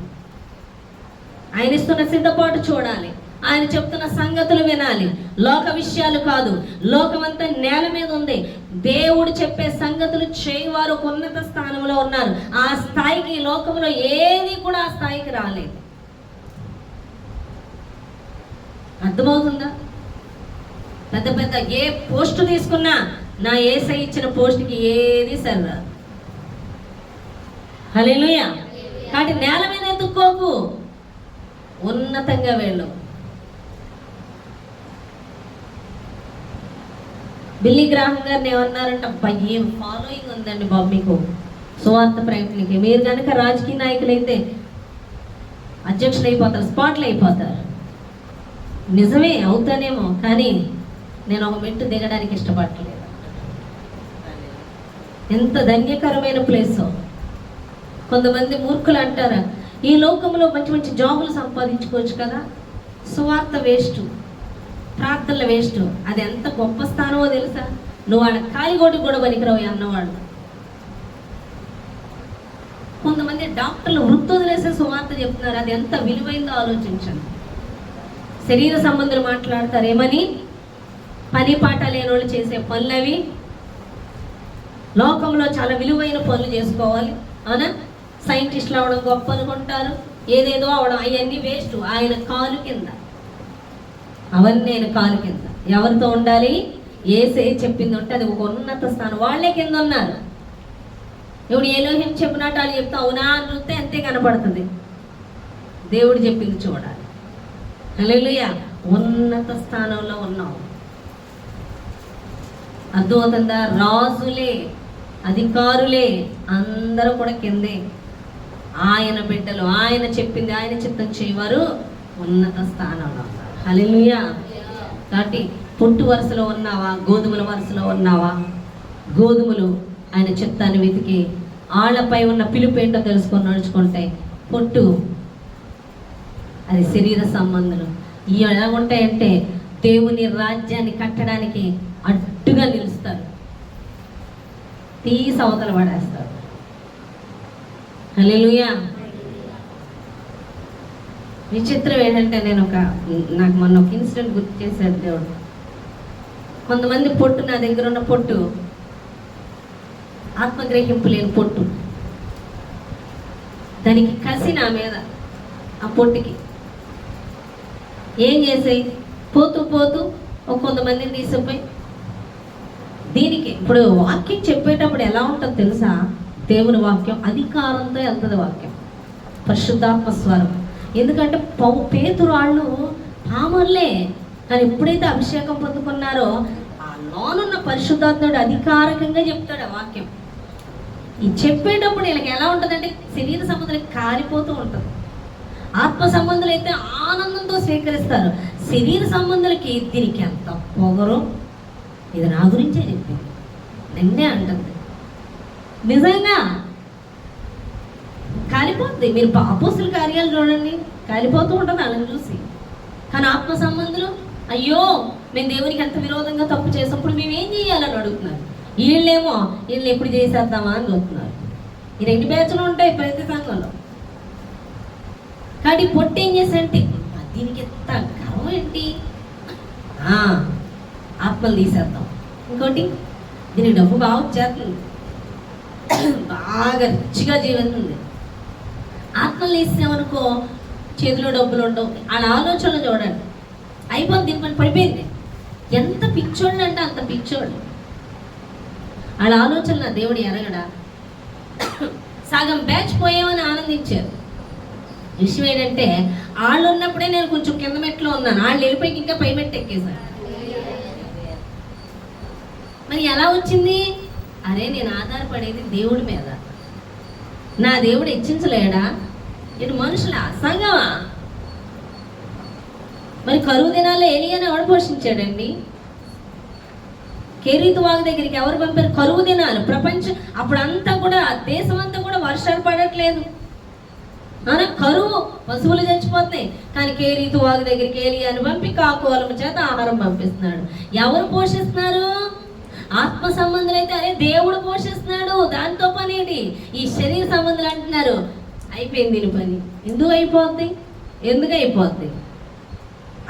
ఆయన ఇస్తున్న సిద్ధపాటు చూడాలి, ఆయన చెప్తున్న సంగతులు వినాలి. లోక విషయాలు కాదు. లోకమంతా నేల మీద ఉంది. దేవుడు చెప్పే సంగతులు చేయవారు ఒక ఉన్నత స్థానంలో ఉన్నారు. ఆ స్థాయికి లోకంలో ఏది కూడా ఆ స్థాయికి రాలేదు. అర్థమవుతుందా? పెద్ద పెద్ద ఏ పోస్టు తీసుకున్నా నా యేసై ఇచ్చిన పోస్టుకి ఏది సరిరాదు. హల్లెలూయా. కాబట్టి నేల మీద ఎత్తుక్కోకు, ఉన్నతంగా వెళ్ళు. బిల్లీ గ్రాహం గారిని ఏమన్నారంట, అబ్బా ఏం ఫాలోయింగ్ ఉందండి బాబు మీకు సువార్త ప్రయత్నికి. మీరు కనుక రాజకీయ నాయకులైతే అధ్యక్షులు అయిపోతారు, స్పాట్లు అయిపోతారు. నిజమే అవుతానేమో, కానీ నేను ఒక మెట్టు దిగడానికి ఇష్టపడలేదు. ఎంత ధన్యకరమైన ప్లేసో. కొంతమంది మూర్ఖులు అంటారా, ఈ లోకంలో మంచి మంచి జాబులు సంపాదించుకోవచ్చు కదా, సువార్త వేస్ట్, ప్రార్థనలు వేస్ట్. అది ఎంత గొప్ప స్థానమో తెలుసా? నువ్వు వాళ్ళ కాలిగోటి కూడా పనికిరావు అన్నవాడు. కొంతమంది డాక్టర్లు వృత్తి వదిలేసే సువార్త చెప్తున్నారు. అది ఎంత విలువైందో ఆలోచించండి. శరీర సంబంధులు మాట్లాడతారు ఏమని, పని పాట లేని వాళ్ళు చేసే పనులు అవి. లోకంలో చాలా విలువైన పనులు చేసుకోవాలి, అవునా? సైంటిస్టులు అవడం గొప్ప అనుకుంటారు, ఏదేదో అవడం, అవన్నీ వేస్ట్. ఆయన కాలు కింద, అవన్నీ ఆయన కాలు కింద. ఎవరితో ఉండాలి? యేసే చెప్పింది ఉంటే అది ఒక ఉన్నత స్థానం. వాళ్ళే కింద ఉన్నారు. ఇప్పుడు ఎలోహిం చెప్పినట్టు వాళ్ళు చెప్తా అవునా అని చూస్తే అంతే కనపడుతుంది. దేవుడు చెప్పింది చూడాలి. హల్లెలూయా. ఉన్నత స్థానంలో ఉన్నాం. అర్థమవుతుందా? రాజులే, అధికారులే, అందరూ కూడా కిందే. ఆయన బిడ్డలు, ఆయన చెప్పింది, ఆయన చిత్తం చేయవారు ఉన్నత స్థానంలో ఉన్నారు. హల్లెలూయా. కాబట్టి పొట్టు వరుసలో ఉన్నావా, గోధుమల వరుసలో ఉన్నావా? గోధుమలు ఆయన చిత్తాన్ని వెతికి ఆళ్లపై ఉన్న పిలుపు ఏంటో తెలుసుకొని నడుచుకుంటే, పొట్టు అది శరీర సంబంధాలు. ఇవి ఎలా ఉంటాయంటే దేవుని రాజ్యాన్ని కట్టడానికి అడ్డుగా నిలుస్తారు, తీసి అవతల పడేస్తారు. హల్లెలూయా. విచిత్రం ఏంటంటే నాకు మొన్న ఒక ఇన్సిడెంట్ గుర్తు చేశాడు దేవుడు. కొంతమంది పొట్టు, నా దగ్గర ఉన్న పొట్టు ఆత్మగ్రహింపు లేని పొట్టు, దానికి కసి నా మీద, ఆ పొట్టుకి ఏం చేసాయి, పోతూ పోతూ కొంతమందిని తీసుకుపోయి దీనికి. ఇప్పుడు వాక్యం చెప్పేటప్పుడు ఎలా ఉంటుందో తెలుసా? దేవుని వాక్యం అధికారంతో వెళ్తుంది, వాక్యం పరిశుద్ధాత్మ స్వరం. ఎందుకంటే పేతురు వాళ్ళు పామర్లే, కానీ ఎప్పుడైతే అభిషేకం పొందుకున్నారో ఆ లోనున్న పరిశుద్ధాత్ముడు అధికారికంగా చెప్తాడు ఆ వాక్యం. ఈ చెప్పేటప్పుడు వీళ్ళకి ఎలా ఉంటుందంటే శరీర సంబంధాలు కారిపోతూ ఉంటుంది. ఆత్మ సంబంధాలు అయితే ఆనందంతో స్వీకరిస్తారు. శరీర సంబంధాలకి దీనికి ఎంత పొగరు, ఇది నా గురించే చెప్పింది, నిన్నే అంటుంది. నిజంగా కాలిపోతుంది. మీరు అపోస్తుల కార్యాలు చూడండి, కాలిపోతూ ఉంటుంది వాళ్ళని చూసి. కానీ ఆత్మ సంబంధులు, అయ్యో మేము దేవునికి ఎంత విరోధంగా తప్పు చేసినప్పుడు మేము ఏం చేయాలని అడుగుతున్నారు. వీళ్ళు ఎప్పుడు చేసేద్దామా అని చూస్తున్నారు. ఈ 2 బ్యాచ్లు ఉంటాయి ప్రతి సంఘంలో. కానీ పొట్టు ఏం చేసంటే దీనికి ఎంత గర్వం ఏంటి, ఆత్మలు తీసేద్దాం. ఇంకోటి, దీనికి డబ్బు బాగా వచ్చేస్తుంది, బాగా రిచ్గా జీవిస్తుంది. ఆత్మలు తీసామనుకో చేతిలో డబ్బులు ఉండవు. వాళ్ళ ఆలోచనలు చూడండి, అయిపోయింది, దీని పని పడిపోయింది. ఎంత పిచ్చోళ్ళు అంటే అంత పిచ్చోళ్ళు. వాళ్ళ ఆలోచనలు నా దేవుడు ఎరగడా. సగం బ్యాచ్ పోయామని ఆనందించారు. విషయం ఏంటంటే వాళ్ళు ఉన్నప్పుడే నేను కొంచెం కింద మెట్లో ఉన్నాను, వాళ్ళు వెళ్ళిపోయి ఇంకా పై మెట్టు ఎక్కేశాను. మరి ఎలా వచ్చింది? అరే నేను ఆధారపడేది దేవుడి మీద, నా దేవుడు హెచ్చించలేడా? ఇటు మనుషుల సంగమా? మరి కరువు దినాల్లో ఏలియాని ఎవడు పోషించాడండి? కేరీతు వాగు దగ్గరికి ఎవరు పంపారు? కరువు దినాలు, ప్రపంచం అప్పుడంతా కూడా, దేశం అంతా కూడా వర్షాలు పడట్లేదు, కరువు, పశువులు చచ్చిపోతున్నాయి. కానీ కేరీతు వాగు దగ్గరికి ఏలియాని పంపి కాకోలం చేత ఆహారం పంపిస్తున్నాడు. ఎవరు పోషిస్తున్నారు? ఆత్మ సంబంధులు అయితే అరే దేవుడు పోషిస్తున్నాడు, దాంతో పని ఏంటి? ఈ శరీర సంబంధులు అంటున్నారు అయిపోయింది దీని పని. ఎందుకు అయిపోద్ది?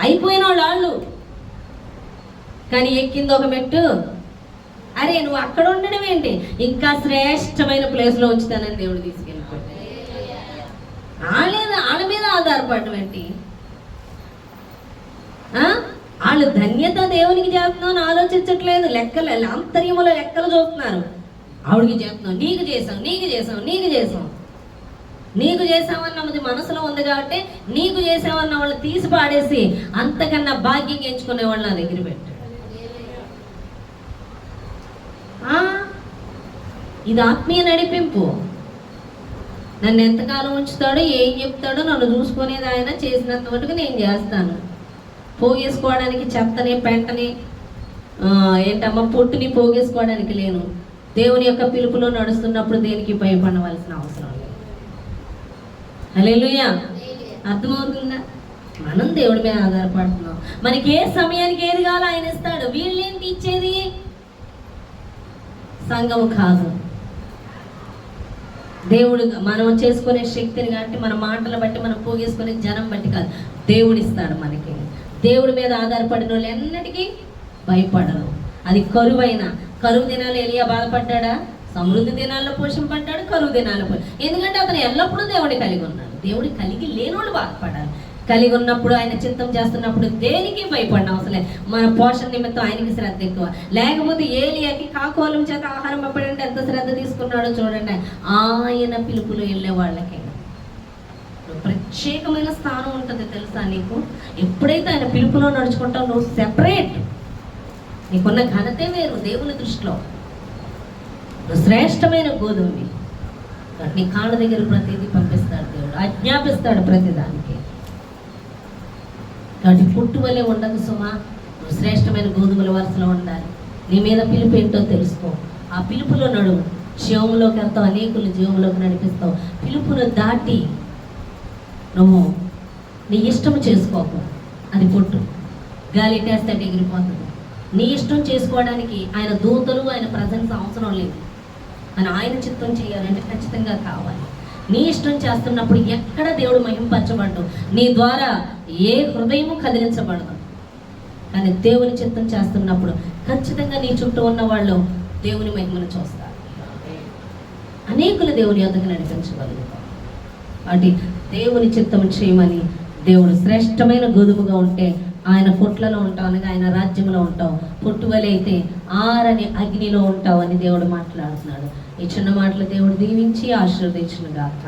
అయిపోయిన వాళ్ళు. కానీ ఎక్కింది ఒక మెట్టు, అరే నువ్వు అక్కడ ఉండడం ఏంటి, ఇంకా శ్రేష్టమైన ప్లేస్లో ఉంచుతానని దేవుడు తీసుకెళ్ళిపోయాడు. వాళ్ళ మీద ఆధారపడడం ఏంటి? వాళ్ళు ధన్యత దేవునికి చేస్తున్నావు అని ఆలోచించట్లేదు. లెక్కలు, ఆంతర్యములో లెక్కలు చూస్తున్నారు. ఆవిడికి చేస్తున్నావు, నీకు చేసామన్నది మనసులో ఉంది కాబట్టి నీకు చేసామన్న వాళ్ళు తీసి పాడేసి అంతకన్నా భాగ్యం ఎంచుకునే వాళ్ళు నా దగ్గర పెట్టాడు. ఇది ఆత్మీయ నడిపింపు. నన్ను ఎంతకాలం ఉంచుతాడో, ఏం చెప్తాడో నన్ను చూసుకునేది ఆయన, చేసినంత మటుకు నేను చేస్తాను. పోగేసుకోవడానికి చెత్తని, పెంటని, ఏంటమ్మా పొట్టుని పోగేసుకోవడానికి లేను. దేవుని యొక్క పిలుపులో నడుస్తున్నప్పుడు దేనికి భయపడవలసిన అవసరం లేదు. హల్లెలూయా. అర్థమవుతుందా? మనం దేవుడి మీద ఆధారపడుతున్నాం. మనకి ఏ సమయానికి ఏది కావాలో ఆయన ఇస్తాడు. వీళ్ళేంటి ఇచ్చేది? సంఘము కాదు, దేవుడు. మనం చేసుకునే శక్తిని కాబట్టి, మన మాటలు బట్టి, మనం పోగేసుకునే జనం బట్టి కాదు, దేవుడు ఇస్తాడు మనకి. దేవుడి మీద ఆధారపడిన వాళ్ళు ఎన్నటికీ భయపడరు. అది కరువైనా, కరువు దినాలు ఎలియా బాధపడ్డా? సమృద్ధి దినాల్లో పోషింపడ్డాడు, కరువు దినాల్లో ఎందుకంటే అతను ఎల్లప్పుడూ దేవుడి కలిగి ఉన్నాడు. దేవుడి కలిగి లేనోళ్ళు బాధపడాలి. కలిగి ఉన్నప్పుడు, ఆయన చిత్తం చేస్తున్నప్పుడు దేనికి భయపడిన అవసరం లేదు. మన పోషణ నిమిత్తం ఆయనకి శ్రద్ధ ఎక్కువ. లేకపోతే ఏలియాకి కాకోలం చేత ఆహారం పంపడంటే ఎంత శ్రద్ధ తీసుకున్నాడో చూడండి. ఆయన పిలుపులో వెళ్ళే వాళ్ళకి ప్రత్యేకమైన స్థానం ఉంటుంది తెలుసా నీకు? ఎప్పుడైతే ఆయన పిలుపులో నడుచుకుంటావు నువ్వు సెపరేట్, నీకున్న ఘనతే వేరు దేవుని దృష్టిలో. నువ్వు శ్రేష్టమైన గోధుమవి. నీ కాళ్ళ దగ్గర ప్రతిదీ పంపిస్తాడు దేవుడు, ఆజ్ఞాపిస్తాడు ప్రతిదానికి. కాబట్టి పుట్టు వల్లే ఉండదు సుమా, నువ్వు శ్రేష్టమైన గోధుమల వరుసలో ఉండాలి. నీ మీద పిలుపు ఏంటో తెలుసుకో, ఆ పిలుపులో నడువు. జీవంలోకి వెళ్తావు, అనేకులు జీవంలోకి నడిపిస్తావు. పిలుపును దాటి నువ్వు నీ ఇష్టము చేసుకోకు, అది పుట్టు. గాలిటేస్తే ఎగిరిపోతుంది. నీ ఇష్టం చేసుకోవడానికి ఆయన దూతలు ఆయన ప్రజెన్స్ అవసరం లేదు. ఆయన చిత్తం చేయాలంటే ఖచ్చితంగా కావాలి. నీ ఇష్టం చేస్తున్నప్పుడు ఎక్కడ దేవుడు మహింపరచబడదు, నీ ద్వారా ఏ హృదయము కదిలించబడదు. కానీ దేవుని చిత్తం చేస్తున్నప్పుడు ఖచ్చితంగా నీ చుట్టూ ఉన్న వాళ్ళు దేవుని మహిమను చూస్తారు. అనేకులు దేవుని యొద్దకు నడిపించగలుగుతారు. వాటి దేవుని చిత్తం చేయమని దేవుడు శ్రేష్టమైన గోధుమగా ఉంటే ఆయన పొట్లలో ఉంటావు, అనగా ఆయన రాజ్యంలో ఉంటావు. పొట్టువలి అయితే ఆరని అగ్నిలో ఉంటావు అని దేవుడు మాట్లాడుతున్నాడు. ఈ చిన్న మాటలు దేవుడు దీవించి ఆశీర్వదించును గాక.